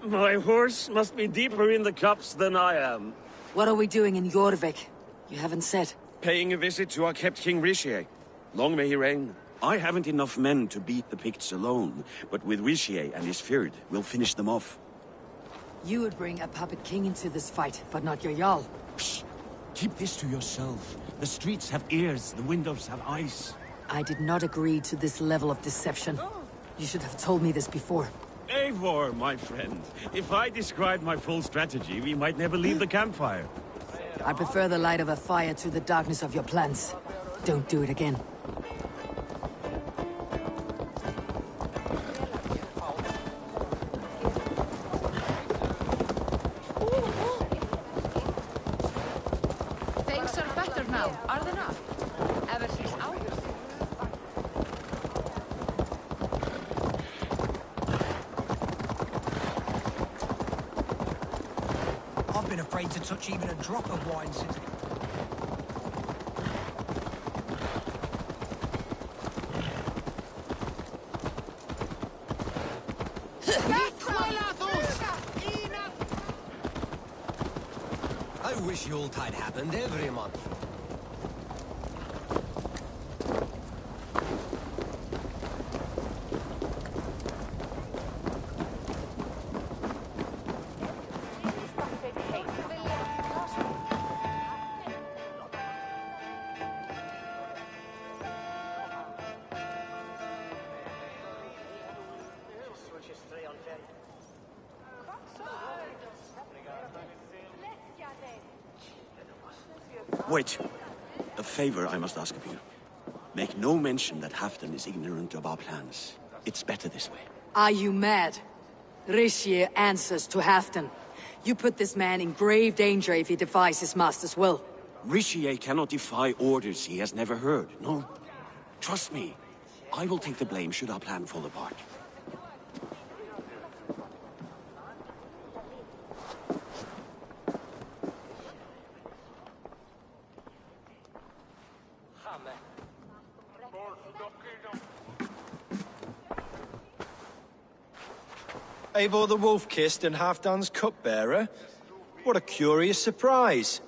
Speaker 9: My horse must be deeper in the cups than I am.
Speaker 2: What are we doing in Eurvik? You haven't said.
Speaker 9: Paying a visit to our kept King Ricier. Long may he reign. I haven't enough men to beat the Picts alone, but with Ricier and his Fyrd, we'll finish them off.
Speaker 2: You would bring a puppet king into this fight, but not your Jarl.
Speaker 15: Psst. Keep this to yourself. The streets have ears, the windows have eyes.
Speaker 2: I did not agree to this level of deception. You should have told me this before.
Speaker 9: Eivor, my friend. If I described my full strategy, we might never leave the campfire.
Speaker 2: I prefer the light of a fire to the darkness of your plans. Don't do it again.
Speaker 1: Things are better now, are they not? Ever since ours.
Speaker 16: I've been afraid to touch even a drop of wine since...
Speaker 17: I wish Yuletide happened every month.
Speaker 9: Wait. A favor I must ask of you. Make no mention that Halfdan is ignorant of our plans. It's better this way.
Speaker 2: Are you mad? Rishier answers to Halfdan. You put this man in grave danger if he defies his master's will.
Speaker 9: Rishier cannot defy orders he has never heard, no? Trust me. I will take the blame should our plan fall apart.
Speaker 4: Eivor the Wolf-Kissed and Halfdan's cupbearer? What a curious surprise.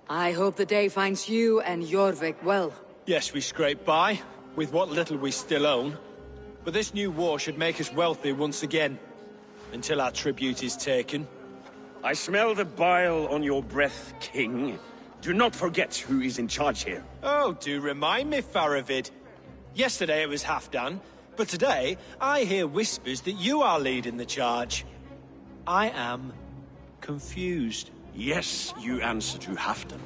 Speaker 2: I hope the day finds you and Jorvik well.
Speaker 4: Yes, we scrape by, with what little we still own. But this new war should make us wealthy once again. Until our tribute is taken.
Speaker 9: I smell the bile on your breath, King. Do not forget who is in charge here.
Speaker 4: Oh, do remind me, Faravid. Yesterday it was Halfdan, but today I hear whispers that you are leading the charge. I am confused.
Speaker 9: Yes, you answer to Halfdan.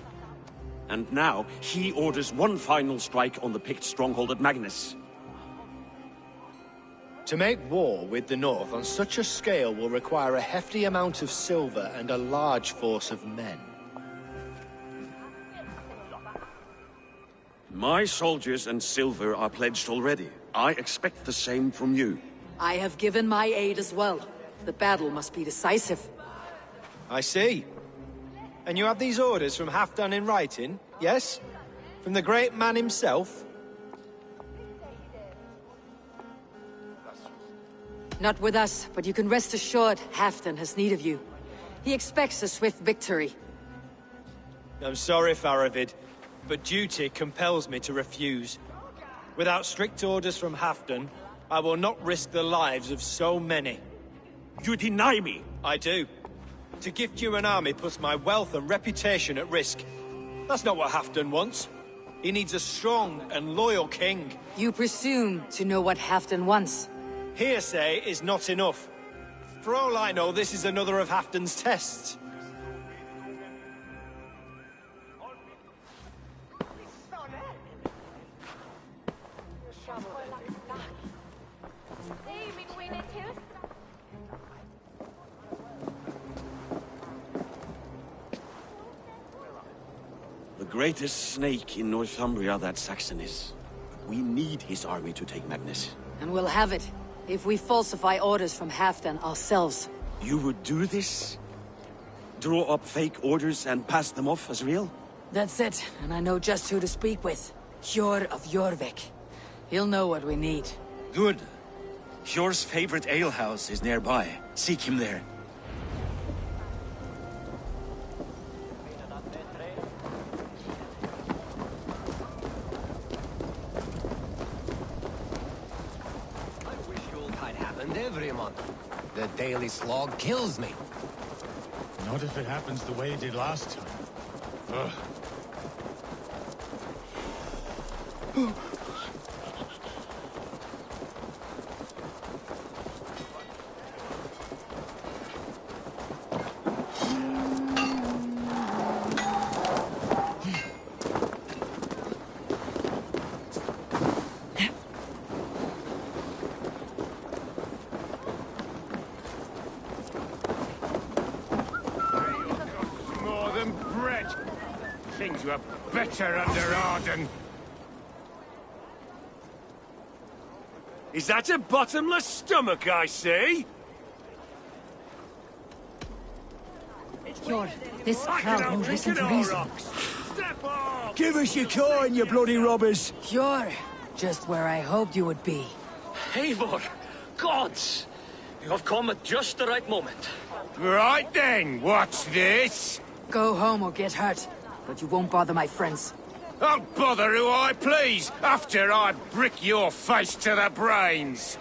Speaker 9: And now he orders one final strike on the Pict stronghold at Magnus.
Speaker 4: To make war with the North on such a scale will require a hefty amount of silver and a large force of men.
Speaker 9: My soldiers and silver are pledged already. I expect the same from you.
Speaker 2: I have given my aid as well. The battle must be decisive.
Speaker 4: I see. And you have these orders from Halfdan in writing, yes? From the great man himself?
Speaker 2: Not with us, but you can rest assured Halfdan has need of you. He expects a swift victory.
Speaker 4: I'm sorry, Faravid, but duty compels me to refuse. Without strict orders from Halfdan, I will not risk the lives of so many.
Speaker 9: You deny me?
Speaker 4: I do. To gift you an army puts my wealth and reputation at risk. That's not what Halfdan wants. He needs a strong and loyal king.
Speaker 2: You presume to know what Halfdan wants.
Speaker 4: Hearsay is not enough. For all I know, this is another of Halfdan's tests.
Speaker 9: The greatest snake in Northumbria that Saxon is. We need his army to take Magnus.
Speaker 2: And we'll have it, if we falsify orders from Halfdan ourselves.
Speaker 9: You would do this? Draw up fake orders and pass them off as real?
Speaker 2: That's it, and I know just who to speak with. Hjor of Jorvik. He'll know what we need.
Speaker 15: Good. Hjor's favorite alehouse is nearby. Seek him there.
Speaker 17: Every month. The daily slog kills me.
Speaker 18: Not if it happens the way it did last time. Ugh.
Speaker 11: Things were better under Arden.
Speaker 15: Is that a bottomless stomach I see?
Speaker 19: Yor, this crowd won't listen to reason.
Speaker 5: Give us your coin, you bloody robbers!
Speaker 2: You're just where I hoped you would be.
Speaker 20: Eivor! Gods! You have come at just the right moment.
Speaker 8: Right then, what's this?
Speaker 2: Go home or get hurt, but you won't bother my friends.
Speaker 8: I'll bother who I please, after I brick your face to the brains.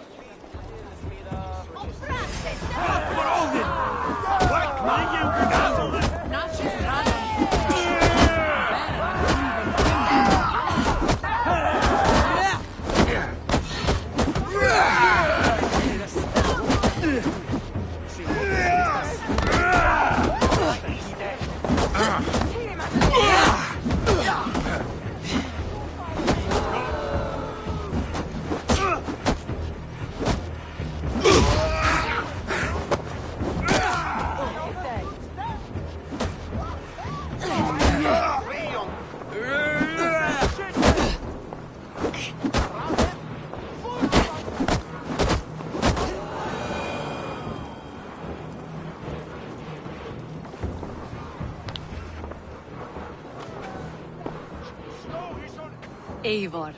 Speaker 19: Eivor,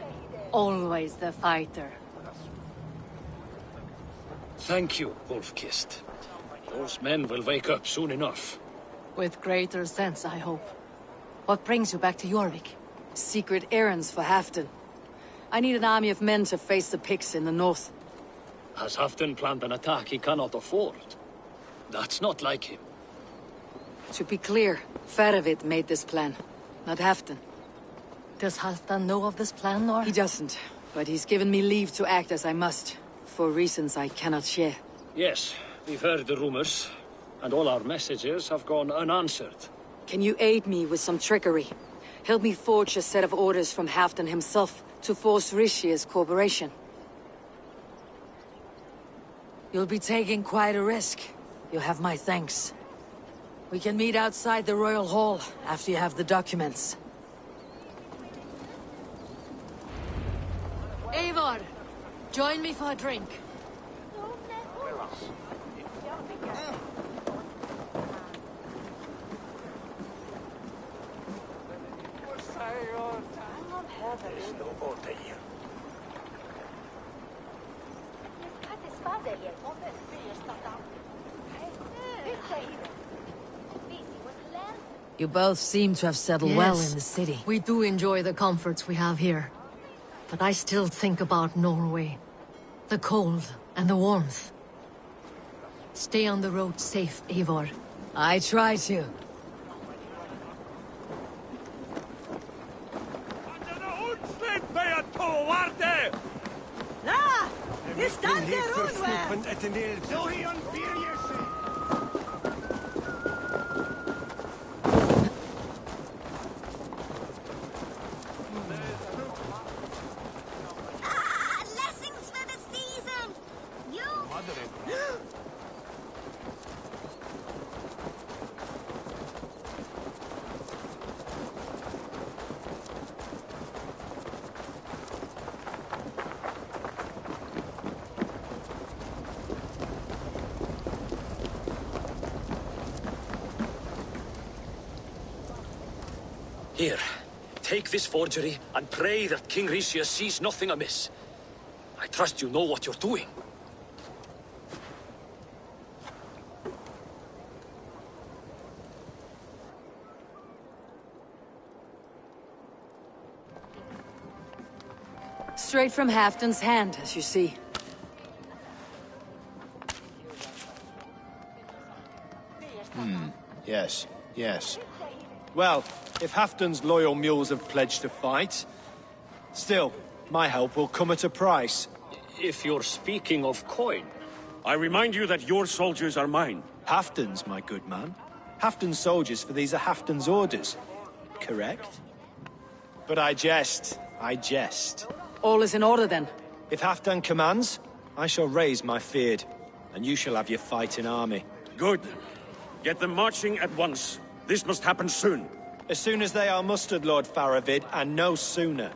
Speaker 19: always the fighter.
Speaker 20: Thank you, Wolf-Kissed. Those men will wake up soon enough.
Speaker 19: With greater sense, I hope. What brings you back to Eurvik?
Speaker 2: Secret errands for Halfdan. I need an army of men to face the Picts in the north.
Speaker 20: Has Halfdan planned an attack he cannot afford? That's not like him.
Speaker 2: To be clear, Faravid made this plan, not Halfdan.
Speaker 19: Does Halfdan know of this plan, or...?
Speaker 2: He doesn't, but he's given me leave to act as I must, for reasons I cannot share.
Speaker 20: Yes, we've heard the rumors, and all our messages have gone unanswered.
Speaker 2: Can you aid me with some trickery? Help me forge a set of orders from Halfdan himself to force Rishia's cooperation. You'll be taking quite a risk. You'll have my thanks. We can meet outside the Royal Hall after you have the documents.
Speaker 19: Eivor, join me for a drink.
Speaker 2: You both seem to have settled well in the city.
Speaker 19: We do enjoy the comforts we have here. But I still think about Norway. The cold and the warmth. Stay on the road safe, Eivor.
Speaker 2: I try to.
Speaker 20: Here, take this forgery and pray that King Rishia sees nothing amiss. I trust you know what you're doing.
Speaker 2: Straight from Halfdan's hand, as you see.
Speaker 4: Yes, yes. Well, if Halfdan's loyal mules have pledged to fight, still, my help will come at a price.
Speaker 20: If you're speaking of coin...
Speaker 15: I remind you that your soldiers are mine.
Speaker 4: Halfdan's, my good man. Halfdan's soldiers, for these are Halfdan's orders. Correct? But I jest. I jest.
Speaker 2: All is in order, then.
Speaker 4: If Halfdan commands, I shall raise my feared, and you shall have your fighting army.
Speaker 15: Good. Get them marching at once. This must happen soon.
Speaker 4: As soon as they are mustered, Lord Faravid, and no sooner.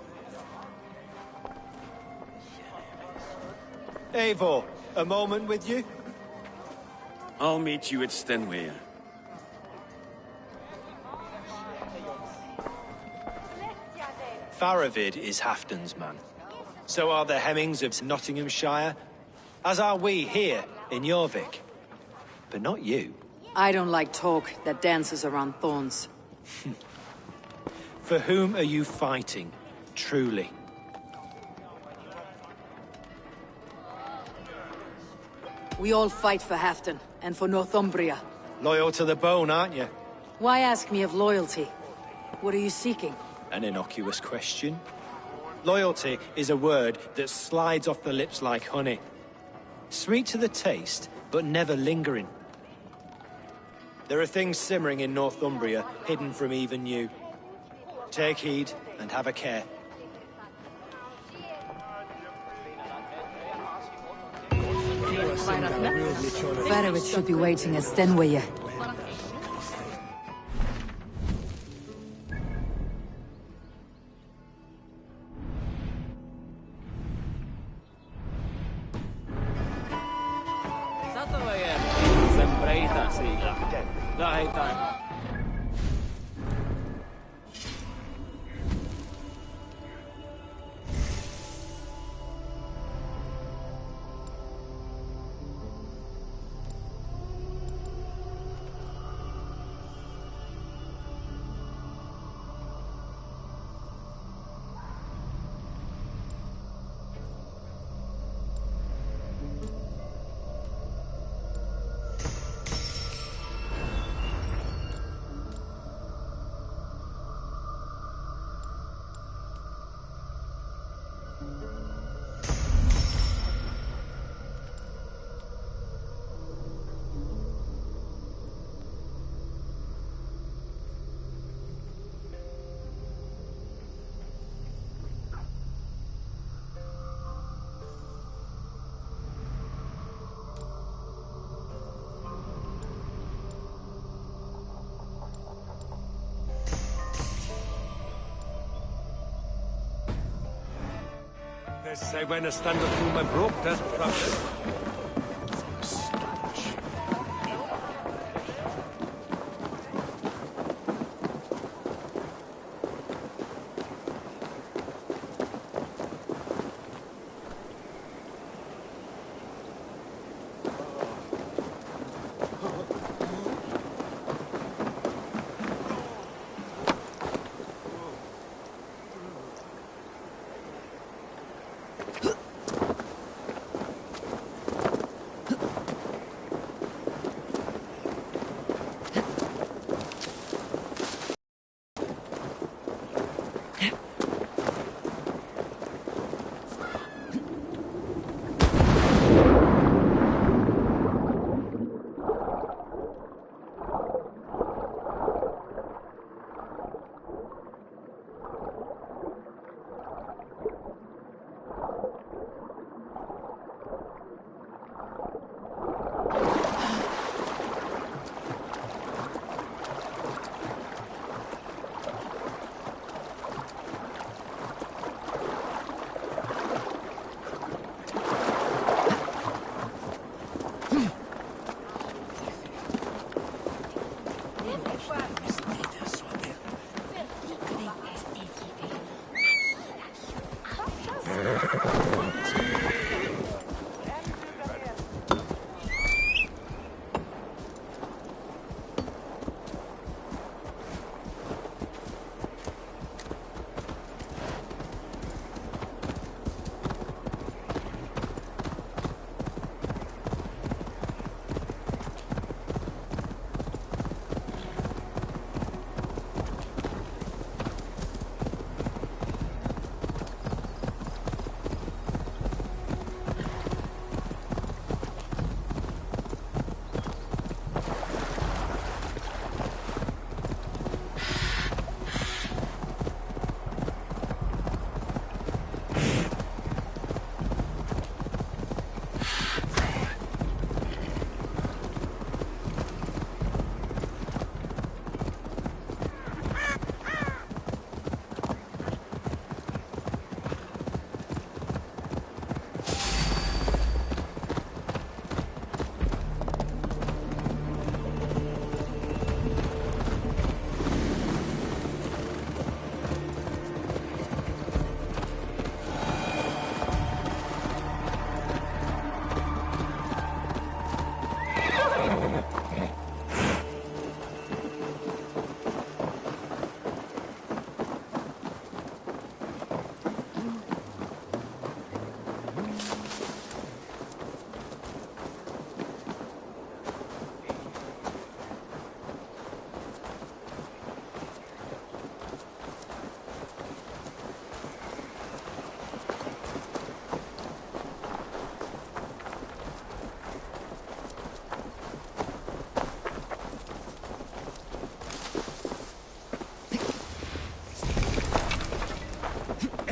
Speaker 4: Eivor, a moment with you?
Speaker 15: I'll meet you at Stenway.
Speaker 4: Faravid is Halfdan's man. So are the Hemmings of Nottinghamshire, as are we here in Eurvik. But not you.
Speaker 2: I don't like talk that dances around thorns.
Speaker 4: For whom are you fighting, truly?
Speaker 2: We all fight for Halfdan, and for Northumbria.
Speaker 4: Loyal to the bone, aren't you?
Speaker 2: Why ask me of loyalty? What are you seeking?
Speaker 4: An innocuous question. Loyalty is a word that slides off the lips like honey. Sweet to the taste, but never lingering. There are things simmering in Northumbria, hidden from even you. Take heed, and have a care.
Speaker 2: Faravid should be waiting at Stenway.
Speaker 11: Say when I stand up through my broke, that's probably.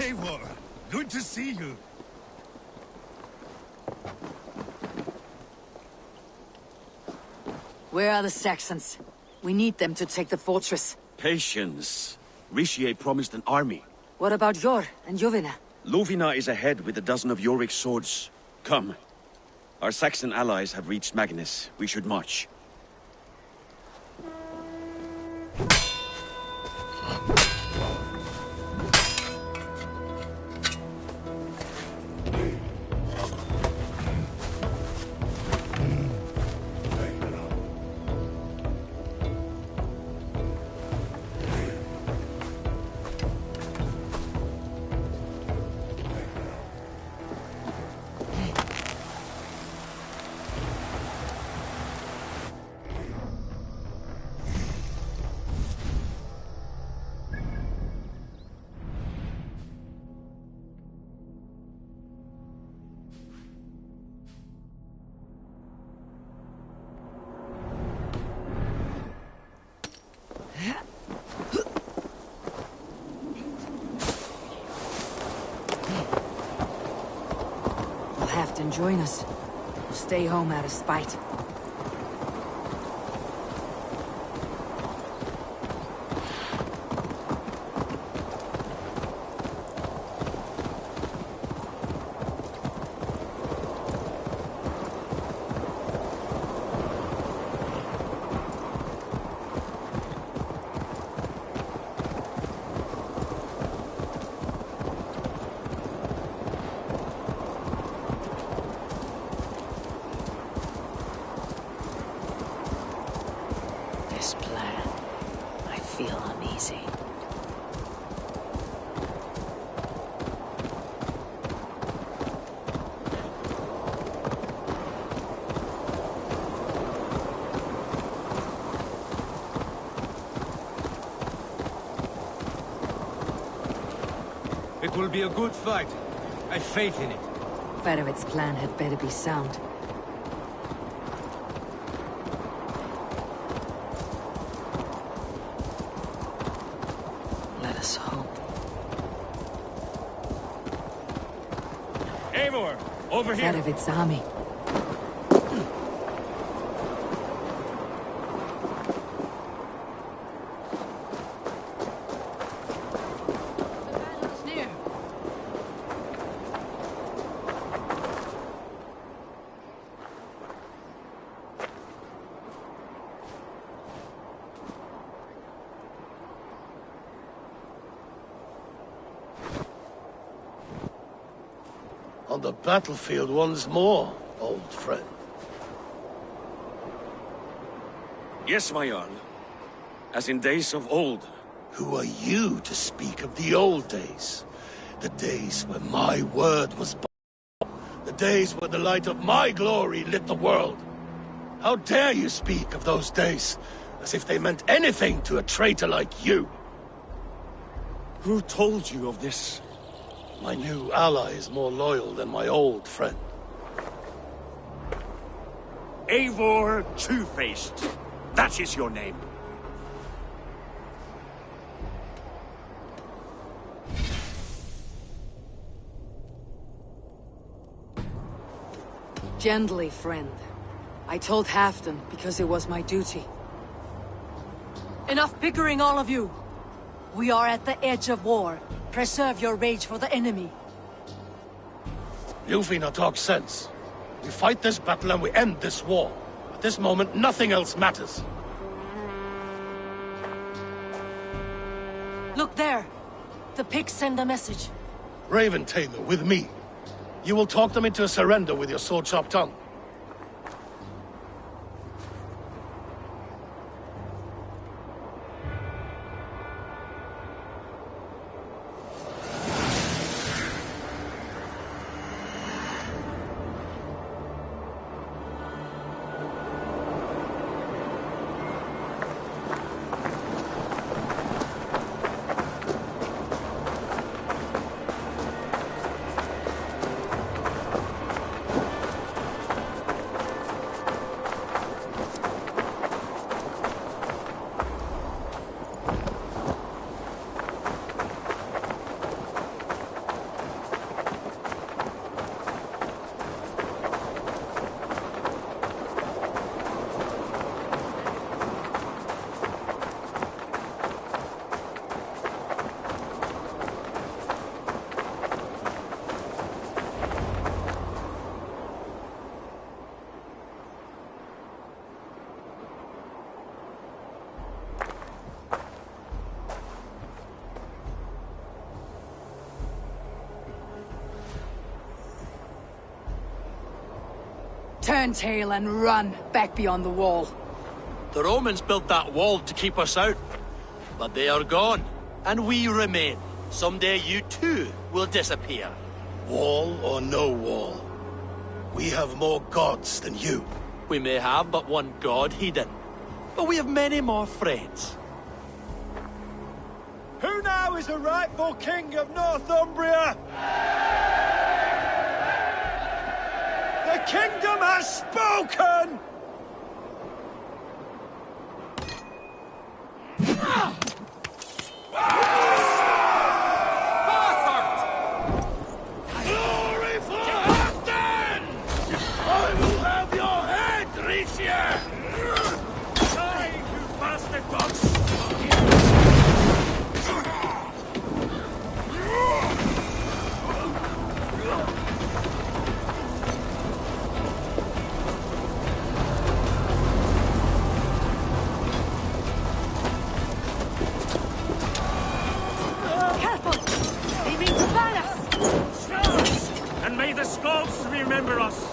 Speaker 15: Eivor, good to see you.
Speaker 2: Where are the Saxons? We need them to take the fortress.
Speaker 9: Patience. Riccier promised an army.
Speaker 2: What about Jor and Jovina?
Speaker 9: Lovina is ahead with a dozen of Eurvics's swords. Come. Our Saxon allies have reached Magnus. We should march.
Speaker 2: Halfdan join us. We'll stay home out of spite.
Speaker 3: This plan, I feel uneasy.
Speaker 8: It will be a good fight. I've faith in it.
Speaker 2: Farovit's plan had better be sound.
Speaker 3: Let us hope.
Speaker 15: Eivor, over here!
Speaker 2: Farovit's army.
Speaker 7: On the battlefield once more, old friend.
Speaker 9: Yes, my Jarl. As in days of old.
Speaker 7: Who are you to speak of the old days? The days when my word was born. The days when the light of my glory lit the world. How dare you speak of those days, as if they meant anything to a traitor like you?
Speaker 9: Who told you of this?
Speaker 7: My new ally is more loyal than my old friend.
Speaker 15: Eivor Two-Faced. That is your name.
Speaker 2: Gently, friend. I told Halfdan because it was my duty. Enough bickering, all of you! We are at the edge of war. Preserve your rage for the enemy.
Speaker 7: Ljufina talks sense. We fight this battle and we end this war. At this moment, nothing else matters.
Speaker 2: Look there! The pigs send a message.
Speaker 7: Raven Tamer, with me. You will talk them into a surrender with your sword-sharp tongue.
Speaker 2: Turn tail and run back beyond the wall.
Speaker 21: The Romans built that wall to keep us out. But they are gone, and we remain. Someday you too will disappear.
Speaker 7: Wall or no wall, we have more gods than you.
Speaker 21: We may have but one god hidden, but we have many more friends.
Speaker 4: Who now is the rightful king of Northumbria? The kingdom has spoken!
Speaker 7: Glory for Halfdan! I will have your head, Ricier!
Speaker 15: Die, you bastard dogs! And may the Scots remember us!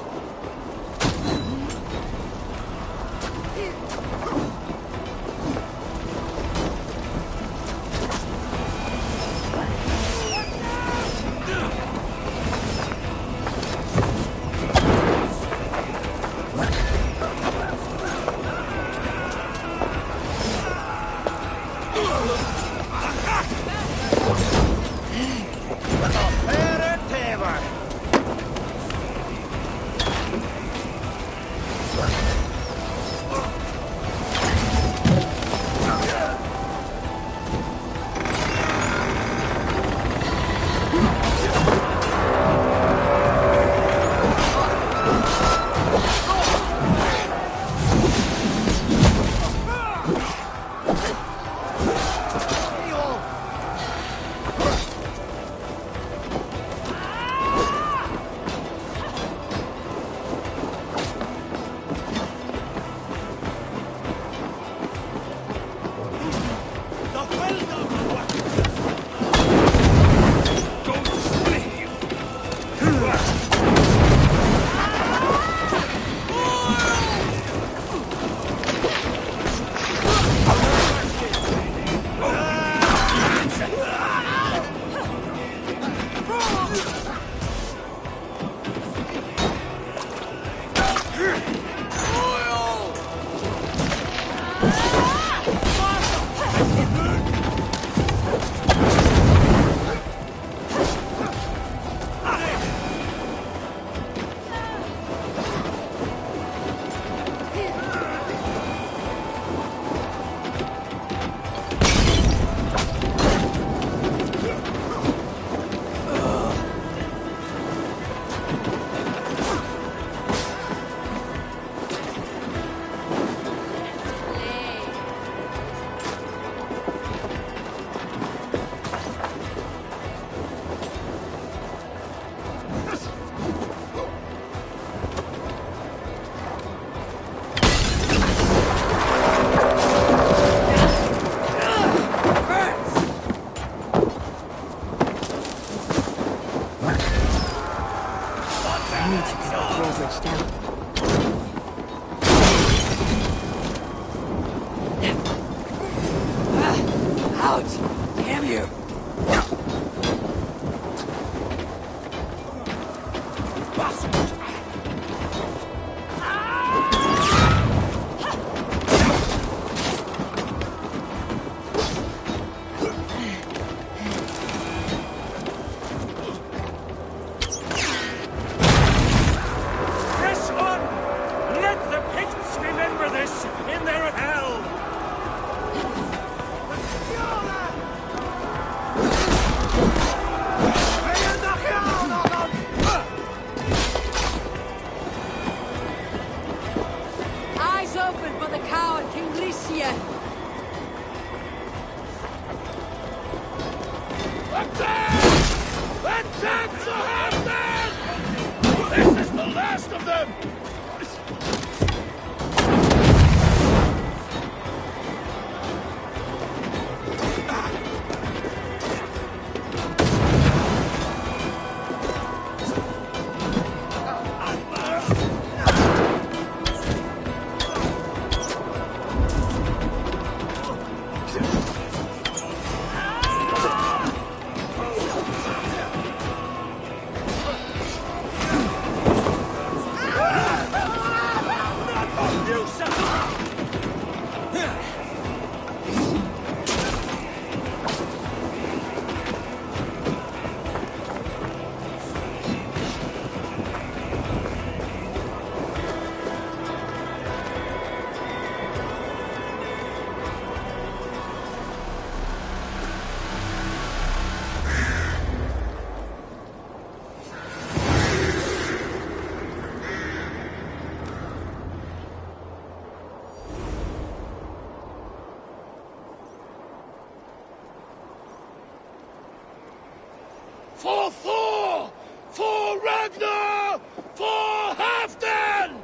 Speaker 7: For Thor! For Ragnar! For Halfdan!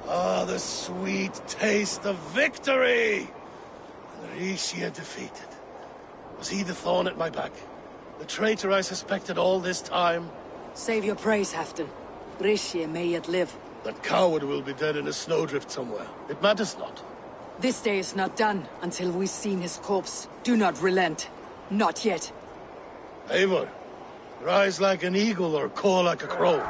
Speaker 7: Ah, the sweet taste of victory! And Rishia defeated. Was he the thorn at my back? The traitor I suspected all this time?
Speaker 2: Save your praise, Halfdan. Rishia may yet live.
Speaker 7: That coward will be dead in a snowdrift somewhere. It matters not.
Speaker 2: This day is not done until we've seen his corpse. Do not relent. Not yet.
Speaker 7: Eivor, rise like an eagle or caw like a crow.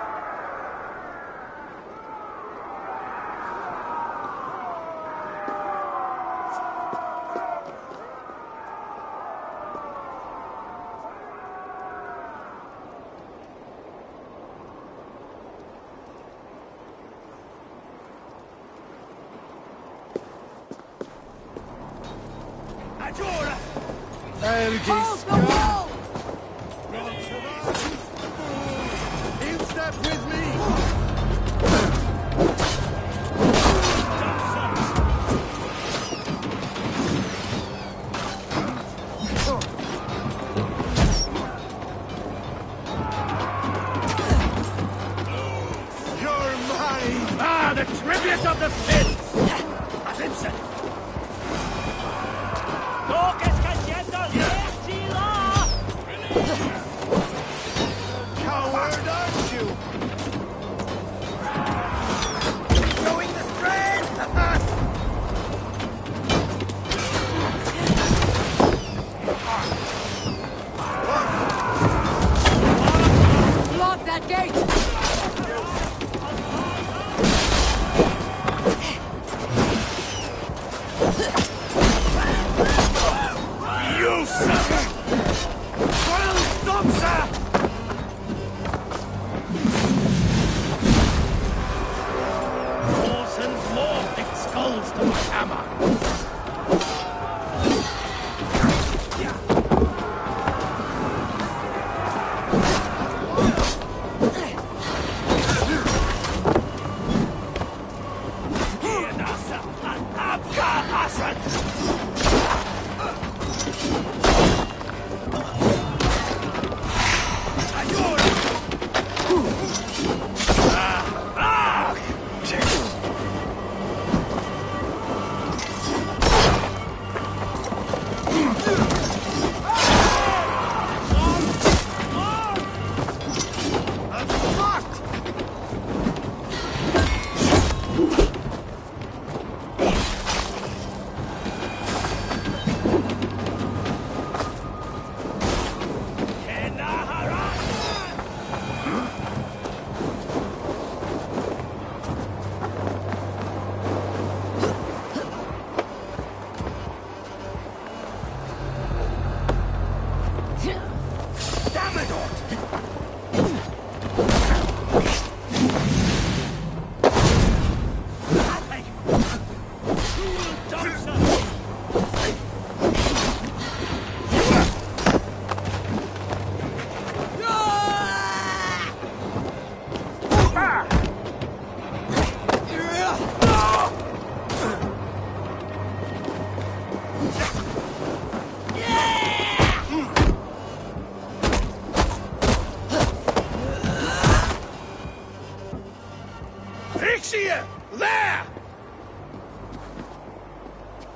Speaker 8: Eurvicscire! There!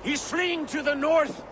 Speaker 8: He's fleeing to the north!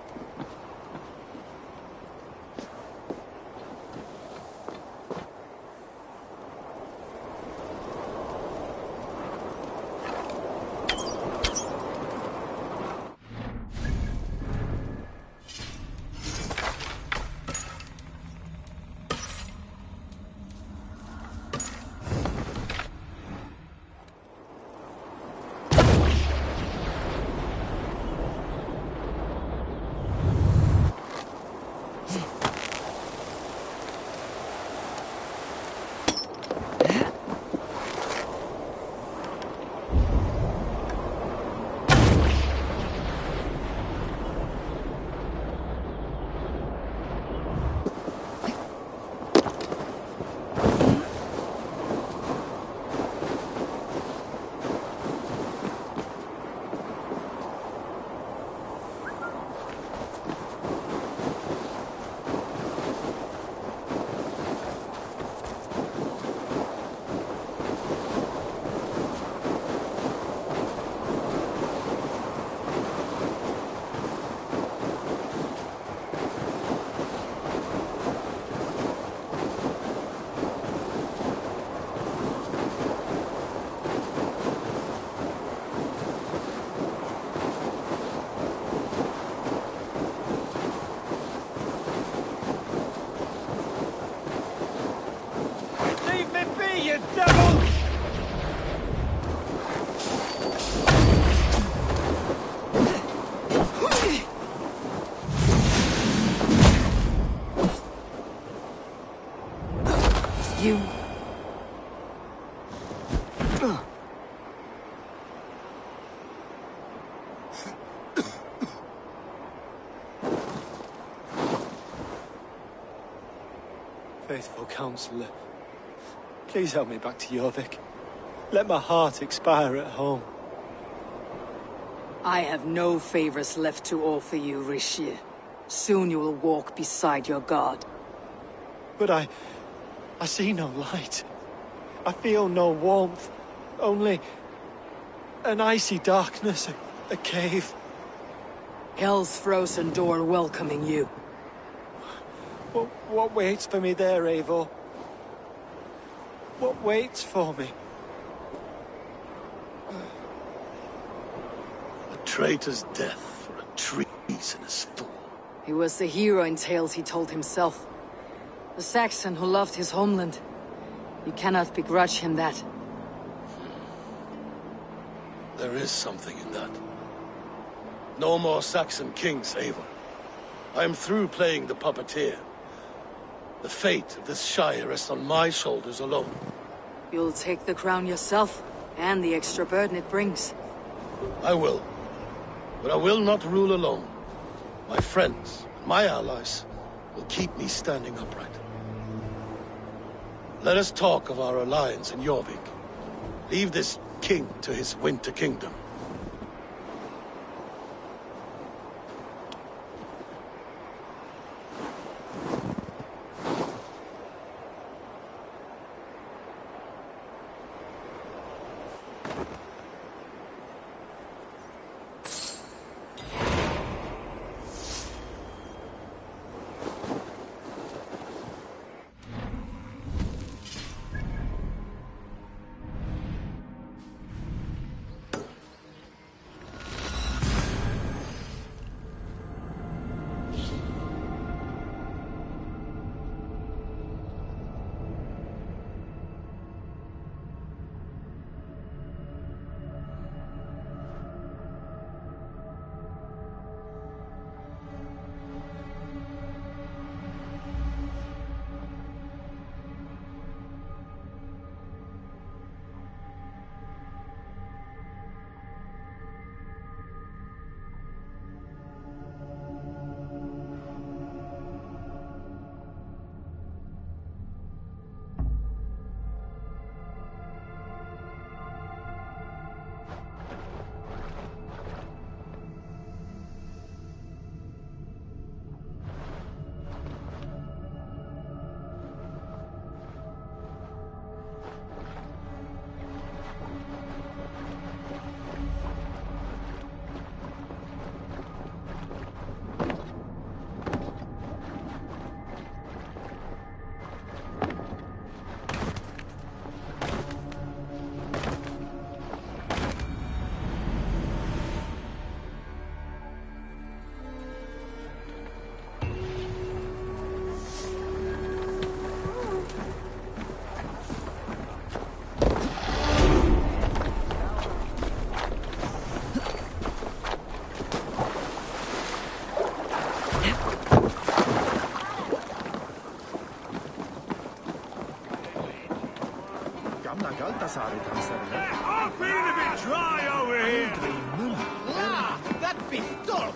Speaker 4: Faithful counselor, please help me back to Eurvik. Let my heart expire at home.
Speaker 2: I have no favors left to offer you, Eurvicscire. Soon you will walk beside your god.
Speaker 4: But I see no light. I feel no warmth. Only an icy darkness, a cave.
Speaker 2: Hell's frozen door welcoming you.
Speaker 4: What waits for me there, Eivor? What waits for me?
Speaker 7: A traitor's death for a treasonous fool.
Speaker 2: He was the hero in tales he told himself. The Saxon who loved his homeland. You cannot begrudge him that.
Speaker 7: There is something in that. No more Saxon kings, Eivor. I am through playing the puppeteer. The fate of this Shire rests on my shoulders alone.
Speaker 2: You'll take the crown yourself, and the extra burden it brings.
Speaker 7: I will. But I will not rule alone. My friends, my allies, will keep me standing upright. Let us talk of our alliance in Eurvik. Leave this king to his winter kingdom.
Speaker 15: I'm feeling a bit dry over here.
Speaker 11: Ah, that big dog!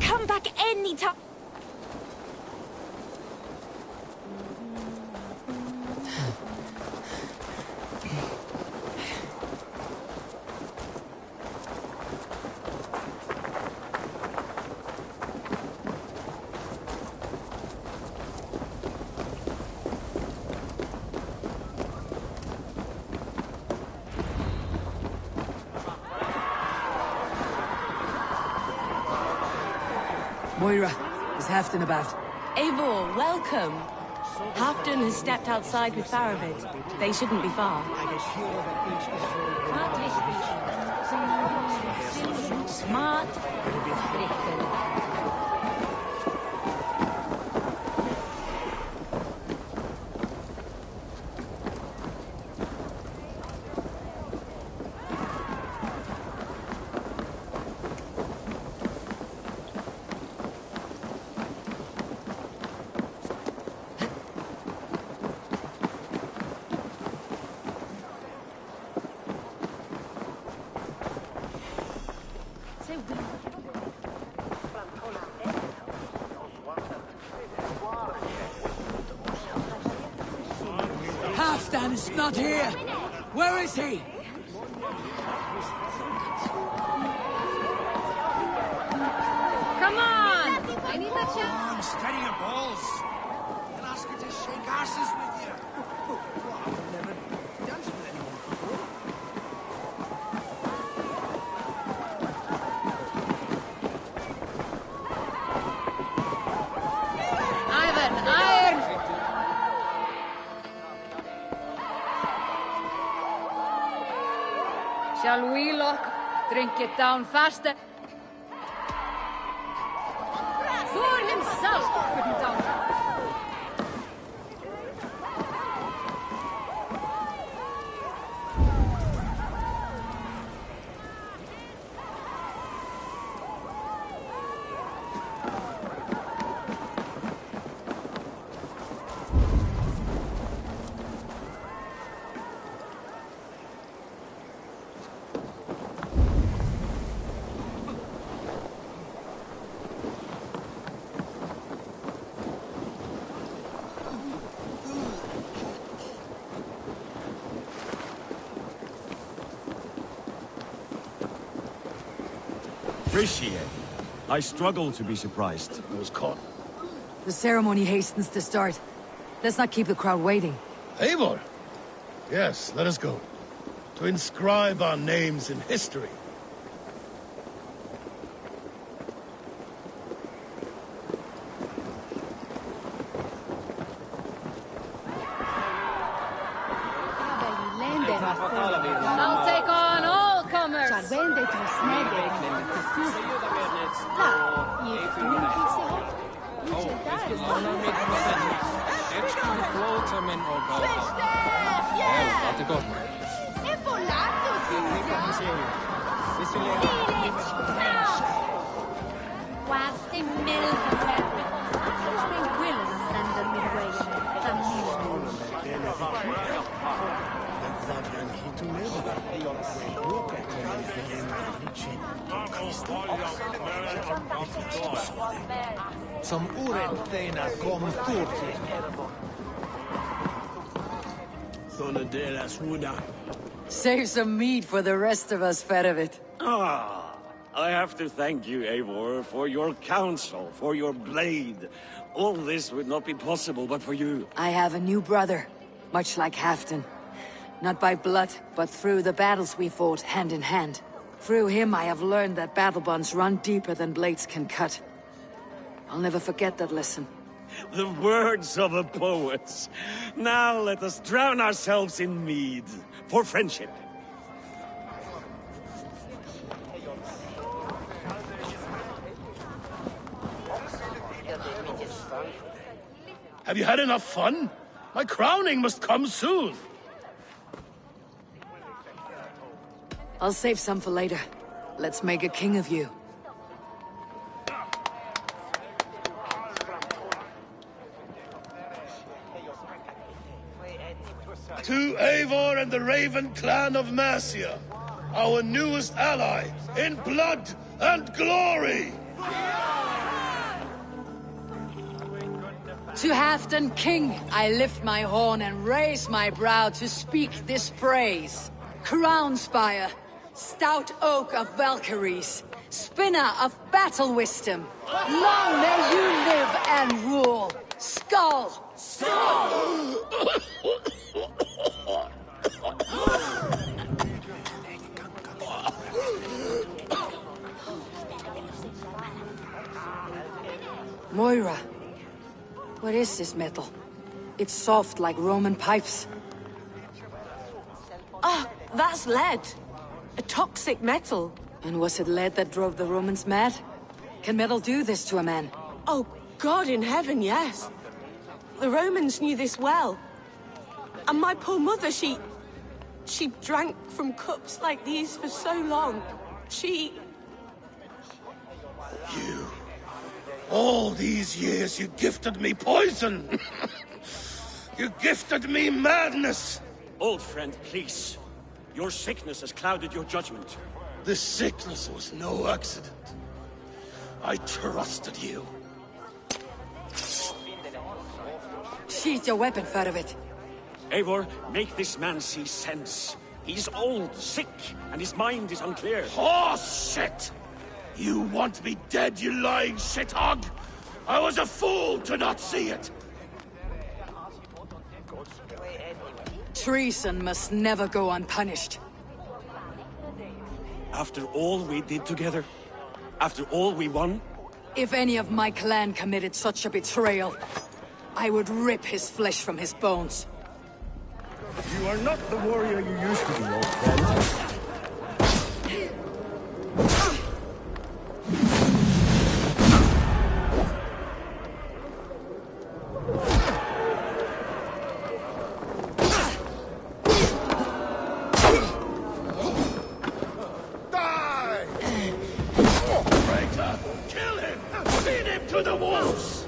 Speaker 12: Come back anytime.
Speaker 2: Moira, is Halfdan about?
Speaker 12: Eivor, welcome. Halfdan has stepped outside with Faravid. They shouldn't be far. Smart.
Speaker 6: man's not here! Where is he?
Speaker 1: Come on! I need that
Speaker 15: Come on, steady your balls. I'll ask her to shake asses with you. I've never danced with anyone before.
Speaker 1: Ivan, iron! Shall we, Locke, drink it down faster? For himself couldn't down.
Speaker 15: Appreciate. I struggle to be surprised.
Speaker 7: I was caught.
Speaker 2: The ceremony hastens to start. Let's not keep the crowd waiting.
Speaker 7: Eivor! Yes, let us go. To inscribe our names in history.
Speaker 1: Come take on all comers!
Speaker 8: Som orenteina kom turti.
Speaker 2: Save some meat for the rest of us, Fedovit.
Speaker 15: Ah, I have to thank you, Eivor, for your counsel, for your blade. All this would not be possible but for you.
Speaker 2: I have a new brother, much like Halfdan. Not by blood, but through the battles we fought hand in hand. Through him I have learned that battle bonds run deeper than blades can cut. I'll never forget that lesson.
Speaker 15: The words of a poet. Now let us drown ourselves in mead. For friendship.
Speaker 7: Have you had enough fun? My crowning must come soon.
Speaker 2: I'll save some for later. Let's make a king of you.
Speaker 7: To Eivor and the Raven clan of Mercia, our newest ally in blood and glory!
Speaker 2: To Halfdan King, I lift my horn and raise my brow to speak this praise. Crown spire, stout oak of Valkyries, spinner of battle wisdom. Long may you live and rule. Skull! Skull! Moira, what is this metal? It's soft like Roman pipes.
Speaker 12: Ah, that's lead. A toxic metal.
Speaker 2: And was it lead that drove the Romans mad? Can metal do this to a man?
Speaker 12: Oh, God in heaven, yes. The Romans knew this well. And my poor mother, she drank from cups like these for so long. She...
Speaker 7: You... All these years you gifted me poison! You gifted me madness!
Speaker 15: Old friend, please. Your sickness has clouded your judgment.
Speaker 7: This sickness was no accident. I trusted you.
Speaker 2: Sheath your weapon, Fedovit.
Speaker 15: Eivor, make this man see sense. He's old, sick, and his mind is unclear.
Speaker 7: Horse shit! You want me dead, you lying shithog? I was a fool to not see it!
Speaker 2: Treason must never go unpunished.
Speaker 15: After all we did together? After all we won?
Speaker 2: If any of my clan committed such a betrayal, I would rip his flesh from his bones.
Speaker 15: You are not the warrior you used to be, old friend.
Speaker 7: Die! Traitor! Kill him! Feed him to the wolves!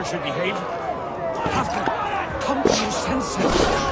Speaker 15: Should behave. Halfdan, come to your senses.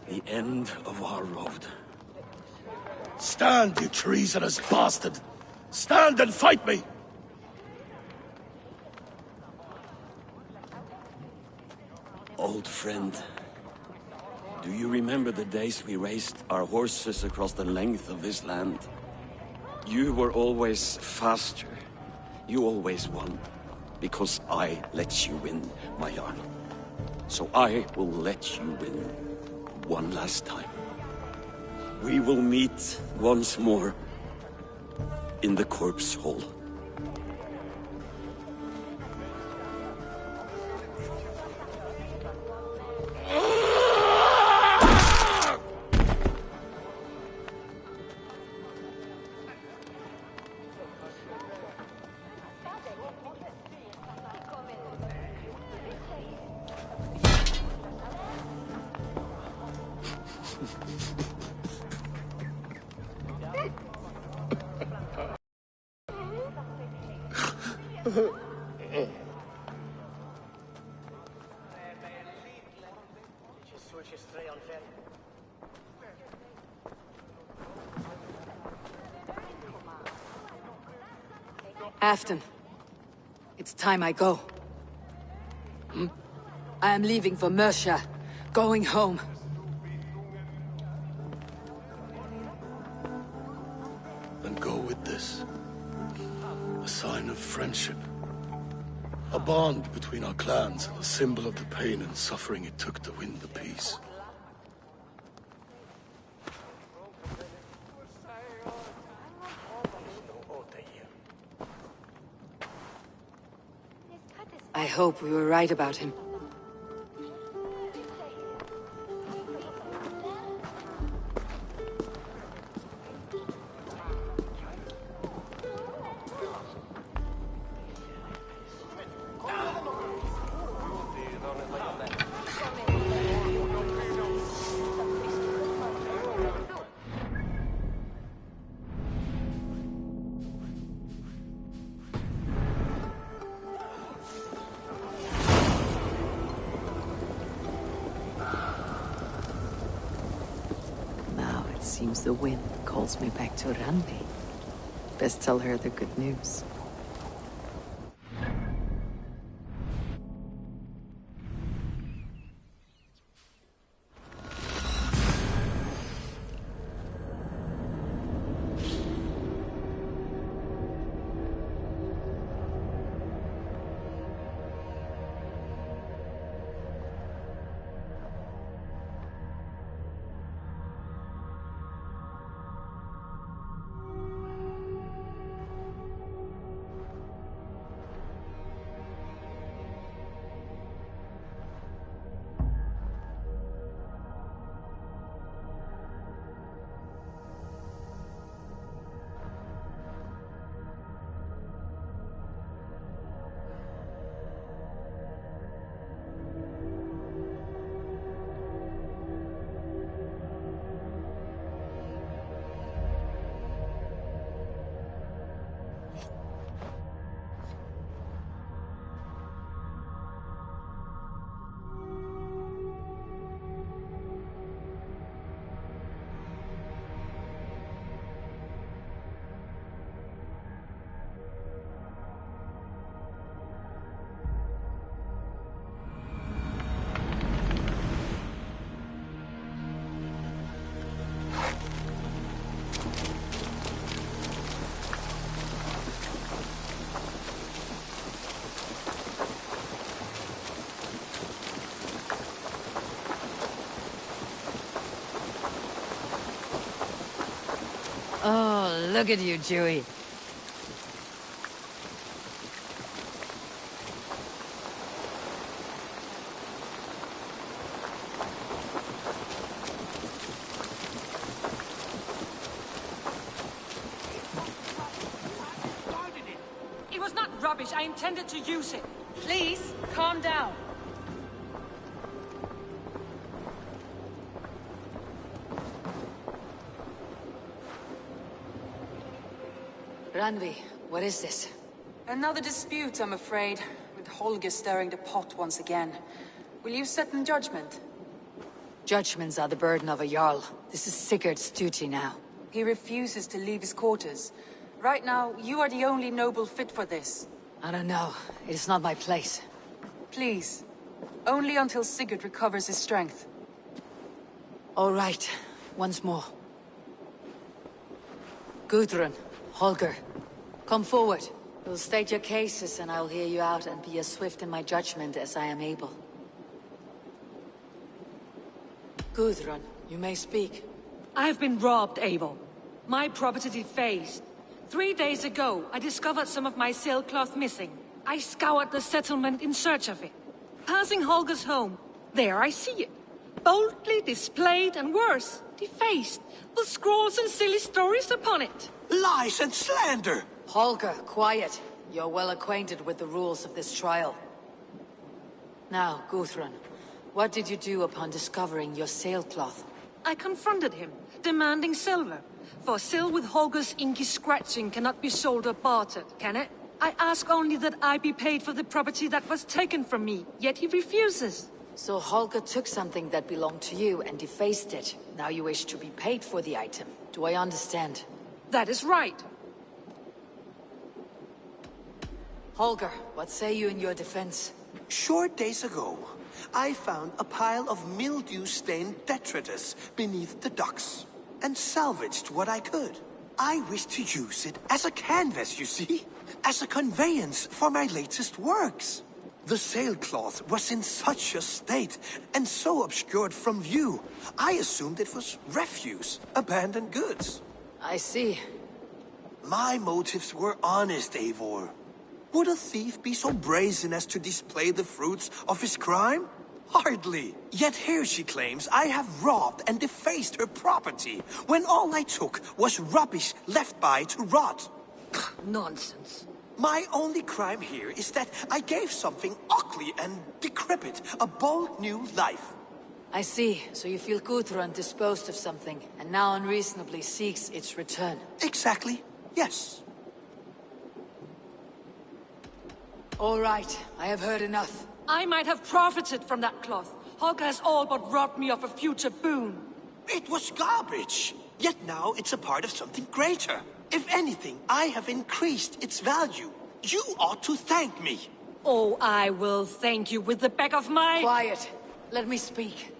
Speaker 15: The end of our road.
Speaker 7: Stand, you treasonous bastard! Stand and fight me!
Speaker 15: Old friend, do you remember the days we raced our horses across the length of this land? You were always faster. You always won. Because I let you win, my Jarl. So I will let you win. One last time. We will meet once more in the corpse hall.
Speaker 2: Afton, it's time I go. I am leaving for Mercia, going home.
Speaker 7: Then go with this. A sign of friendship. A bond between our clans, a symbol of the pain and suffering it took to win the peace.
Speaker 2: I hope we were right about him. Seems the wind calls me back to Randvi. Best tell her the good news. Oh, look at you, Dewey.
Speaker 1: It was not rubbish. I intended to use it. Please, calm down.
Speaker 2: Randvi, what is this?
Speaker 10: Another dispute, I'm afraid, with Holger stirring the pot once again. Will you set in judgment?
Speaker 2: Judgments are the burden of a Jarl. This is Sigurd's duty now.
Speaker 10: He refuses to leave his quarters. Right now, you are the only noble fit for this.
Speaker 2: I don't know. It is not my place.
Speaker 10: Please. Only until Sigurd recovers his strength.
Speaker 2: All right. Once more. Gudrun, Holger, come forward. You'll state your cases and I'll hear you out and be as swift in my judgment as I am able. Gudrun, you may speak.
Speaker 1: I have been robbed, Eivor. My property defaced. 3 days ago, I discovered some of my sailcloth missing. I scoured the settlement in search of it. Passing Holger's home, there I see it. Boldly displayed and worse, defaced, with scrawls and silly stories upon it.
Speaker 6: Lies and slander!
Speaker 2: Holger, quiet. You're well acquainted with the rules of this trial. Now, Gudrun, what did you do upon discovering your sailcloth?
Speaker 1: I confronted him, demanding silver. For sil with Holger's inky scratching cannot be sold or bartered, can it? I ask only that I be paid for the property that was taken from me, yet he refuses.
Speaker 2: So Holger took something that belonged to you and defaced it. Now you wish to be paid for the item. Do I understand?
Speaker 1: That is right.
Speaker 2: Holger, what say you in your defense?
Speaker 6: Short days ago, I found a pile of mildew-stained detritus beneath the docks, and salvaged what I could. I wish to use it as a canvas, you see? As a conveyance for my latest works. The sailcloth was in such a state, and so obscured from view, I assumed it was refuse, abandoned goods.
Speaker 2: I see.
Speaker 6: My motives were honest, Eivor. Would a thief be so brazen as to display the fruits of his crime? Hardly. Yet here she claims I have robbed and defaced her property, when all I took was rubbish left by to rot.
Speaker 1: Nonsense.
Speaker 6: My only crime here is that I gave something ugly and decrepit a bold new life.
Speaker 2: I see. So you feel Gudrun disposed of something, and now unreasonably seeks its return.
Speaker 6: Exactly. Yes.
Speaker 2: All right. I have heard enough.
Speaker 1: I might have profited from that cloth. Holger has all but robbed me of a future boon.
Speaker 6: It was garbage. Yet now it's a part of something greater. If anything, I have increased its value. You ought to thank me.
Speaker 1: Oh, I will thank you with the back of my...
Speaker 2: Quiet. Let me speak.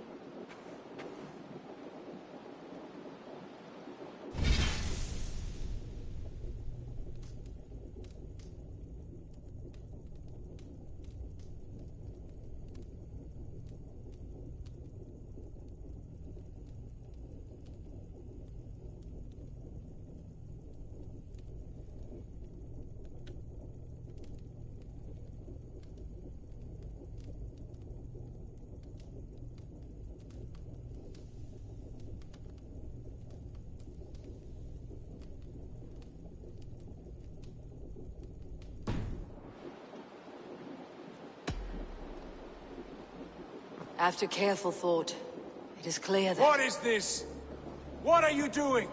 Speaker 2: After careful thought, it is clear that...
Speaker 8: What is this? What are you doing?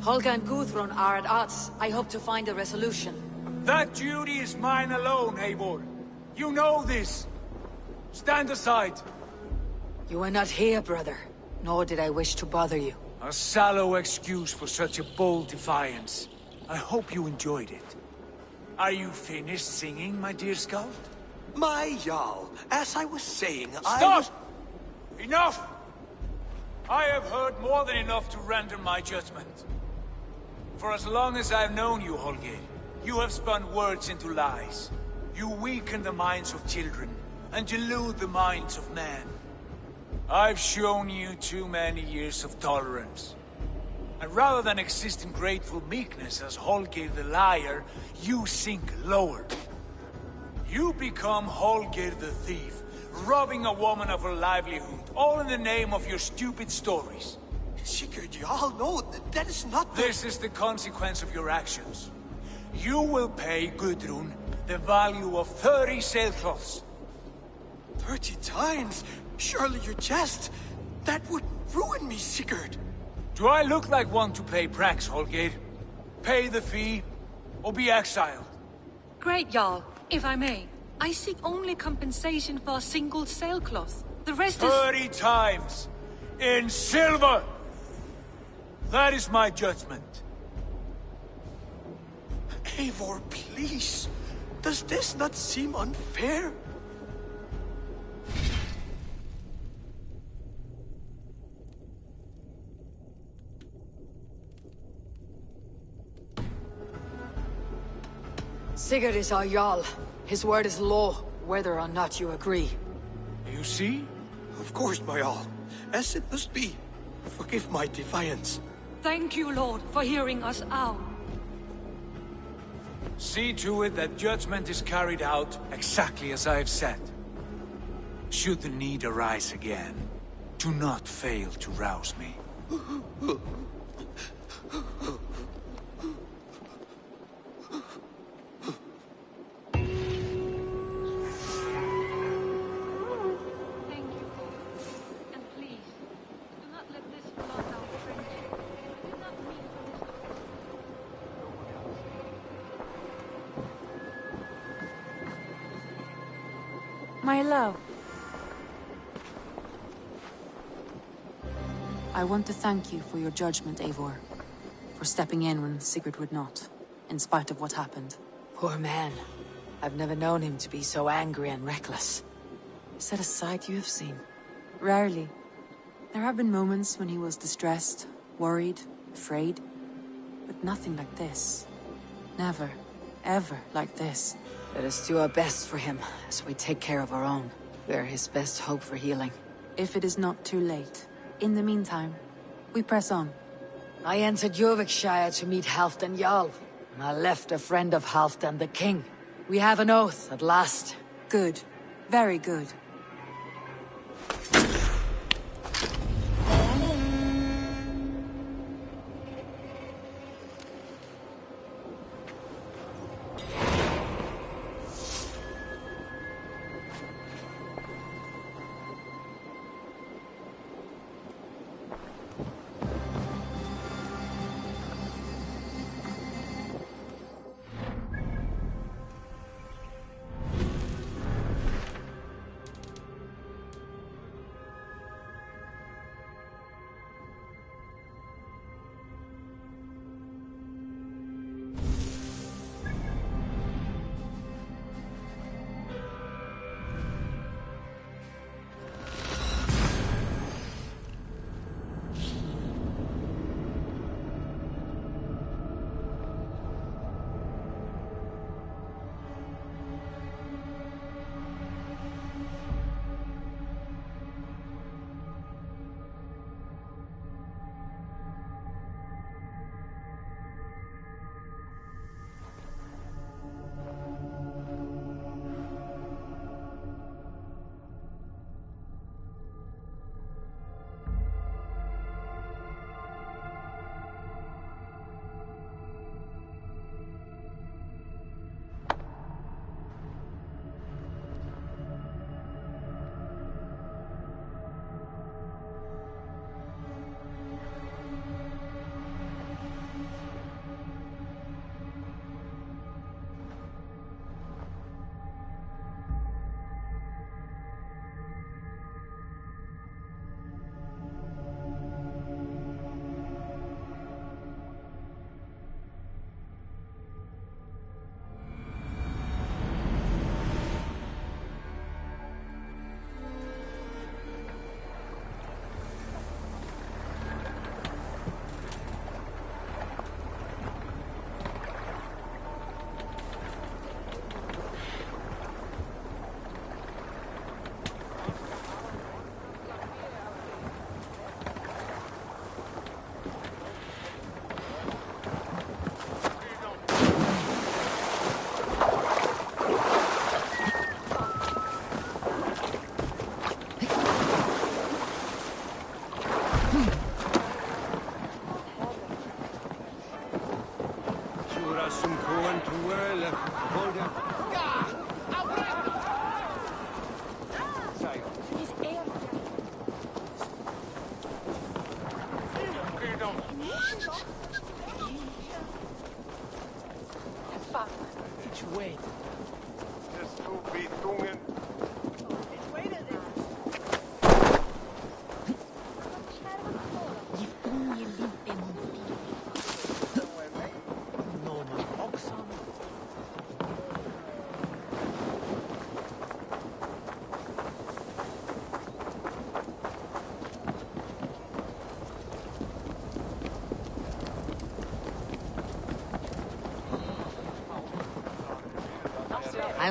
Speaker 2: Holger and Gudrun are at odds. I hope to find a resolution.
Speaker 8: That duty is mine alone, Eivor. You know this. Stand aside.
Speaker 2: You were not here, brother. Nor did I wish to bother you.
Speaker 8: A sallow excuse for such a bold defiance. I hope you enjoyed it. Are you finished singing, my dear Skald?
Speaker 6: My Jarl, as I was saying,
Speaker 8: Stop! Enough! I have heard more than enough to render my judgment. For as long as I've known you, Holger, you have spun words into lies. You weaken the minds of children, and delude the minds of men. I've shown you too many years of tolerance. And rather than exist in grateful meekness as Holger the liar, you sink lower. You become Holger the thief, robbing a woman of her livelihood, all in the name of your stupid stories.
Speaker 6: Sigurd, Jarl, no, that is not the...
Speaker 8: This is the consequence of your actions. You will pay Gudrun the value of 30 sailcloths.
Speaker 6: 30 times? Surely you jest. That would ruin me, Sigurd.
Speaker 8: Do I look like one to pay pranks, Holger? Pay the fee, or be exiled?
Speaker 1: Great, Jarl. If I may, I seek only compensation for a single sailcloth. The rest is...
Speaker 8: 30 times! In silver! That is my judgment.
Speaker 6: Eivor, please. Does this not seem unfair?
Speaker 2: Sigurd is our Jarl. His word is law, whether or not you agree.
Speaker 8: You see?
Speaker 6: Of course, my Jarl. As it must be. Forgive my defiance.
Speaker 1: Thank you, Lord, for hearing us out.
Speaker 8: See to it that judgment is carried out exactly as I have said. Should the need arise again, do not fail to rouse me.
Speaker 10: My love. I want to thank you for your judgment, Eivor. For stepping in when Sigurd would not, in spite of what happened.
Speaker 2: Poor man. I've never known him to be so angry and reckless.
Speaker 10: Is that a side you have seen? Rarely. There have been moments when he was distressed, worried, afraid. But nothing like this. Never, ever like this.
Speaker 2: Let us do our best for him, as we take care of our own. We are his best hope for healing.
Speaker 10: If it is not too late. In the meantime, we press on.
Speaker 2: I entered Eurvicscire to meet Halfdan Jarl, and I left a friend of Halfdan the king. We have an oath, at last.
Speaker 10: Good. Very good.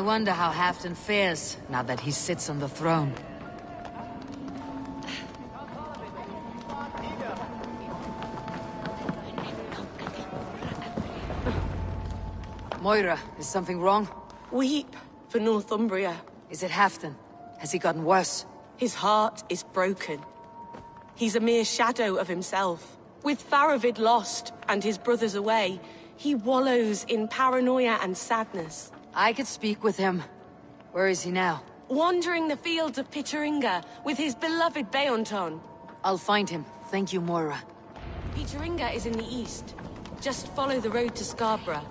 Speaker 2: I wonder how Halfdan fares now that he sits on the throne. Moira, is something wrong?
Speaker 12: Weep for Northumbria.
Speaker 2: Is it Halfdan? Has he gotten worse?
Speaker 12: His heart is broken. He's a mere shadow of himself. With Faravid lost and his brothers away, he wallows in paranoia and sadness.
Speaker 2: I could speak with him. Where is he now?
Speaker 12: Wandering the fields of Pitteringa with his beloved Beonton.
Speaker 2: I'll find him. Thank you, Moira.
Speaker 12: Pitteringa is in the east. Just follow the road to Scarborough.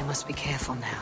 Speaker 2: I must be careful now.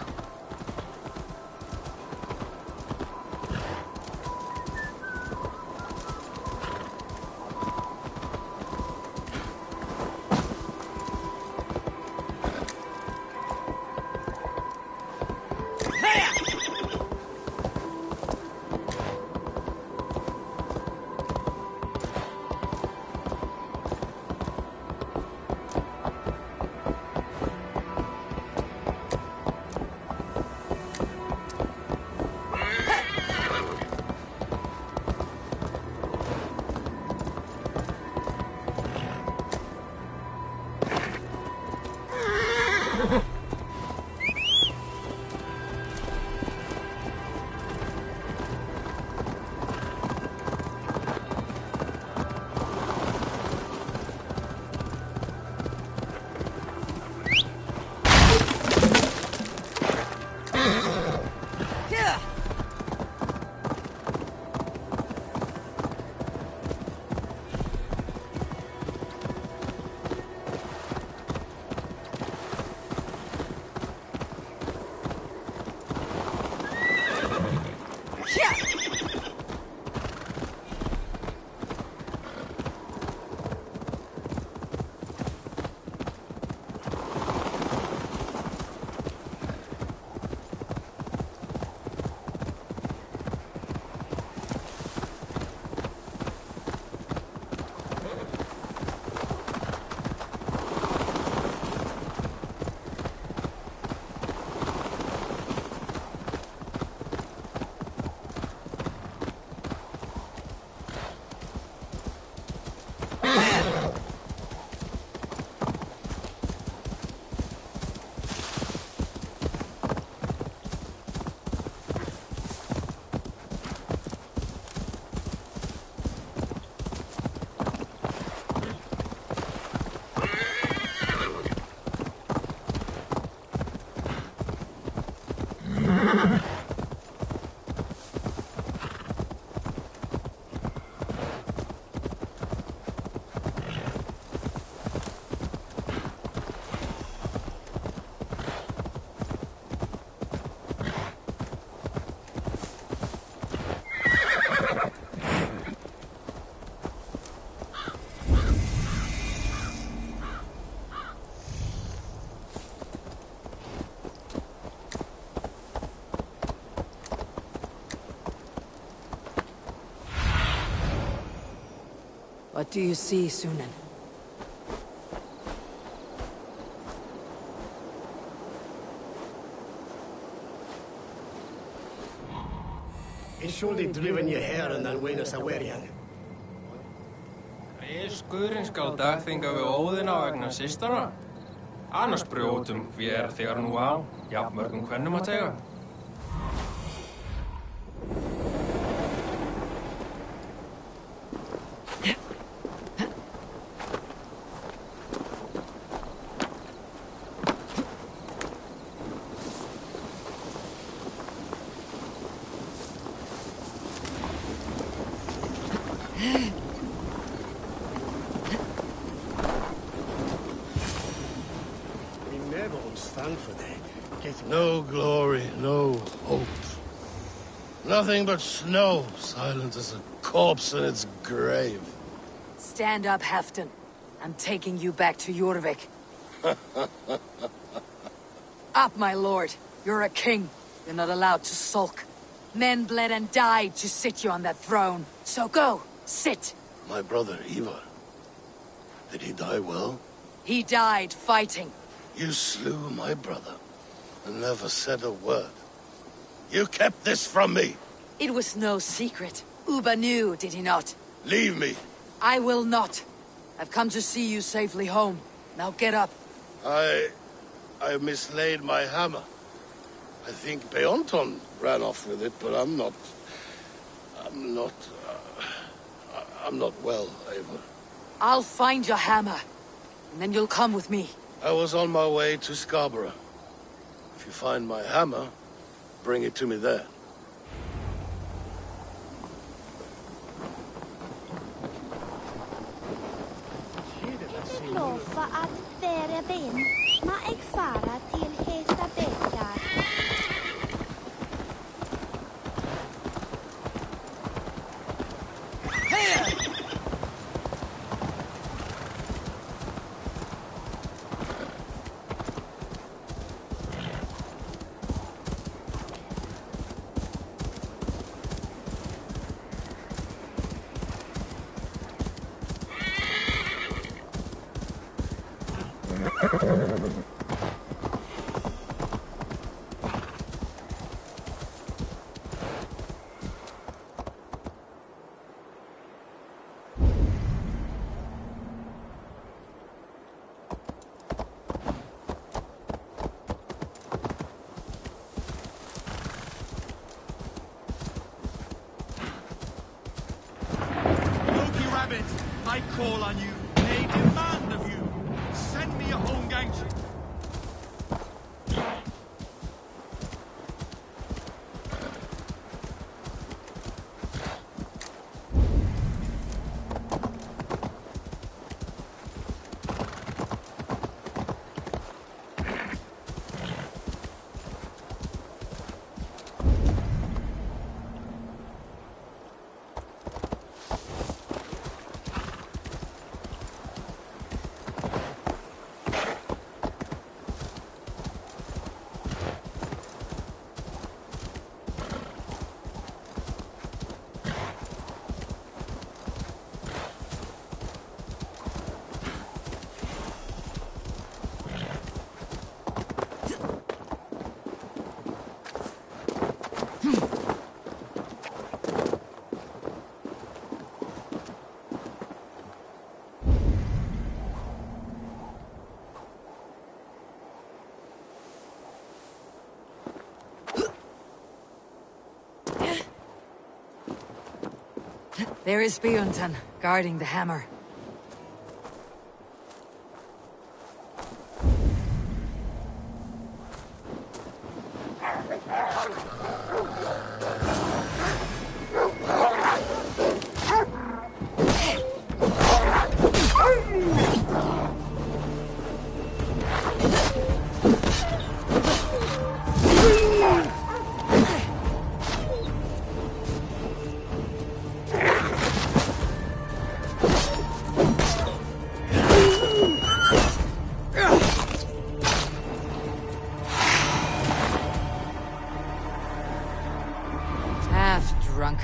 Speaker 2: What do you see, Sunan?
Speaker 14: It's surely driven your hair and then win us a wedding.
Speaker 22: Riskurinn skal dagþinga við óðina vegna systara. Annars brjótum hver þegar nú á, jafnmörgum kvennum að tega.
Speaker 7: No glory, no hope. Nothing but snow, silent as a corpse in its grave.
Speaker 2: Stand up, Halfdan. I'm taking you back to Eurvik. Up, my lord. You're a king. You're not allowed to sulk. Men bled and died to sit you on that throne. So go, sit.
Speaker 7: My brother, Ivar. Did he die well?
Speaker 2: He died fighting.
Speaker 7: You slew my brother and never said a word. You kept this from me.
Speaker 2: It was no secret. Uba knew, did he not?
Speaker 7: Leave me.
Speaker 2: I will not. I've come to see you safely home. Now get up.
Speaker 7: I mislaid my hammer. I think Beonton ran off with it, but I'm not well, Eivor.
Speaker 2: I'll find your hammer, and then you'll come with me.
Speaker 7: I was on my way to Scarborough. If you find my hammer, bring it to me there.
Speaker 23: Lova att vara vän, ma eg fara till heta bäckar.
Speaker 21: I call on you. I demand of you. Send me a home gangship.
Speaker 2: There is Beonton, guarding the hammer.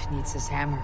Speaker 2: Needs his hammer.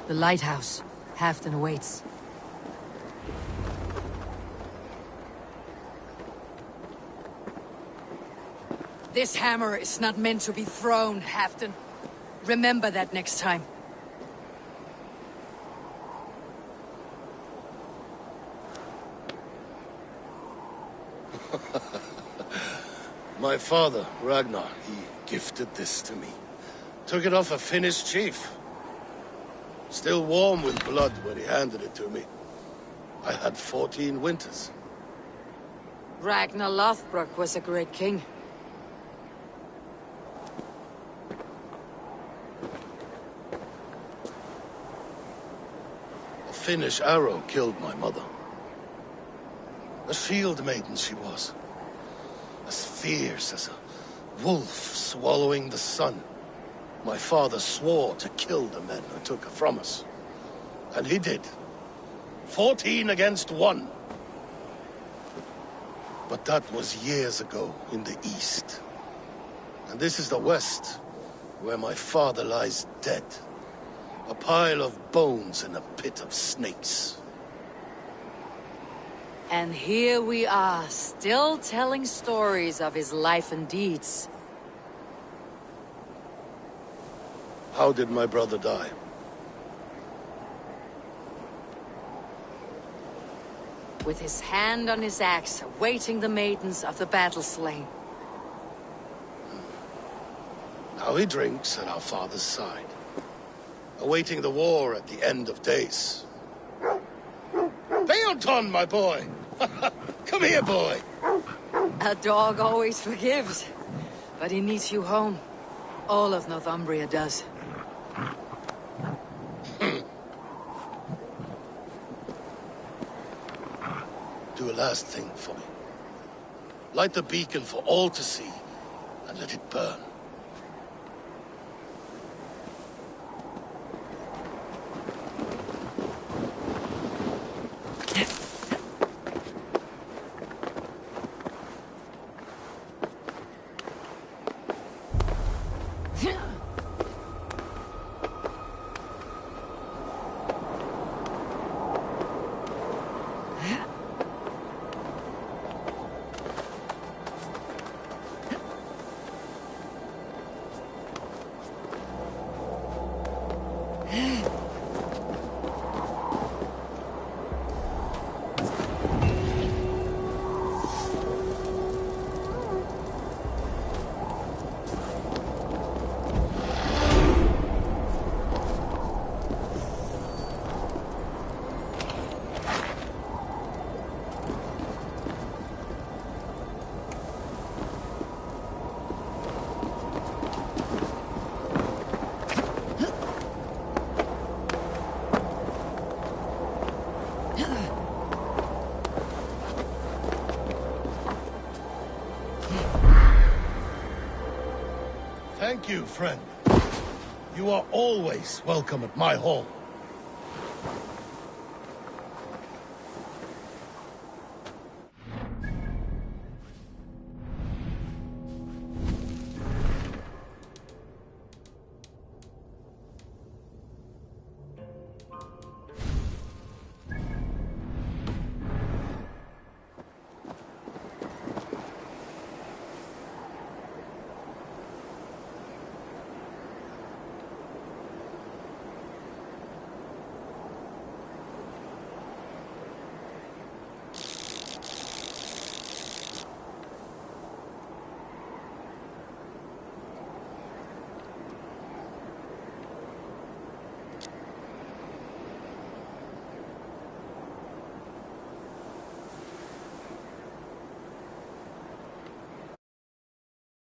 Speaker 2: The lighthouse. Halfdan awaits. This hammer is not meant to be thrown, Halfdan. Remember that next time.
Speaker 7: My father, Ragnar, he gifted this to me. Took it off a Finnish chief. Still warm with blood when he handed it to me. I had 14 winters.
Speaker 2: Ragnar Lothbrok was a great king.
Speaker 7: A Finnish arrow killed my mother. A shield maiden she was. As fierce as a wolf swallowing the sun. My father swore to kill the men who took her from us. And he did. 14 against 1. But that was years ago in the east. And this is the west, where my father lies dead. A pile of bones in a pit of snakes.
Speaker 2: And here we are, still telling stories of his life and deeds.
Speaker 7: How did my brother die?
Speaker 2: With his hand on his axe, awaiting the maidens of the battle slain.
Speaker 7: Now he drinks at our father's side, awaiting the war at the end of days. Beonton, my boy! Come here, boy!
Speaker 2: A dog always forgives, but he needs you home. All of Northumbria does.
Speaker 7: Do a last thing for me. Light the beacon for all to see, and let it burn. Thank you, friend. You are always welcome at my hall.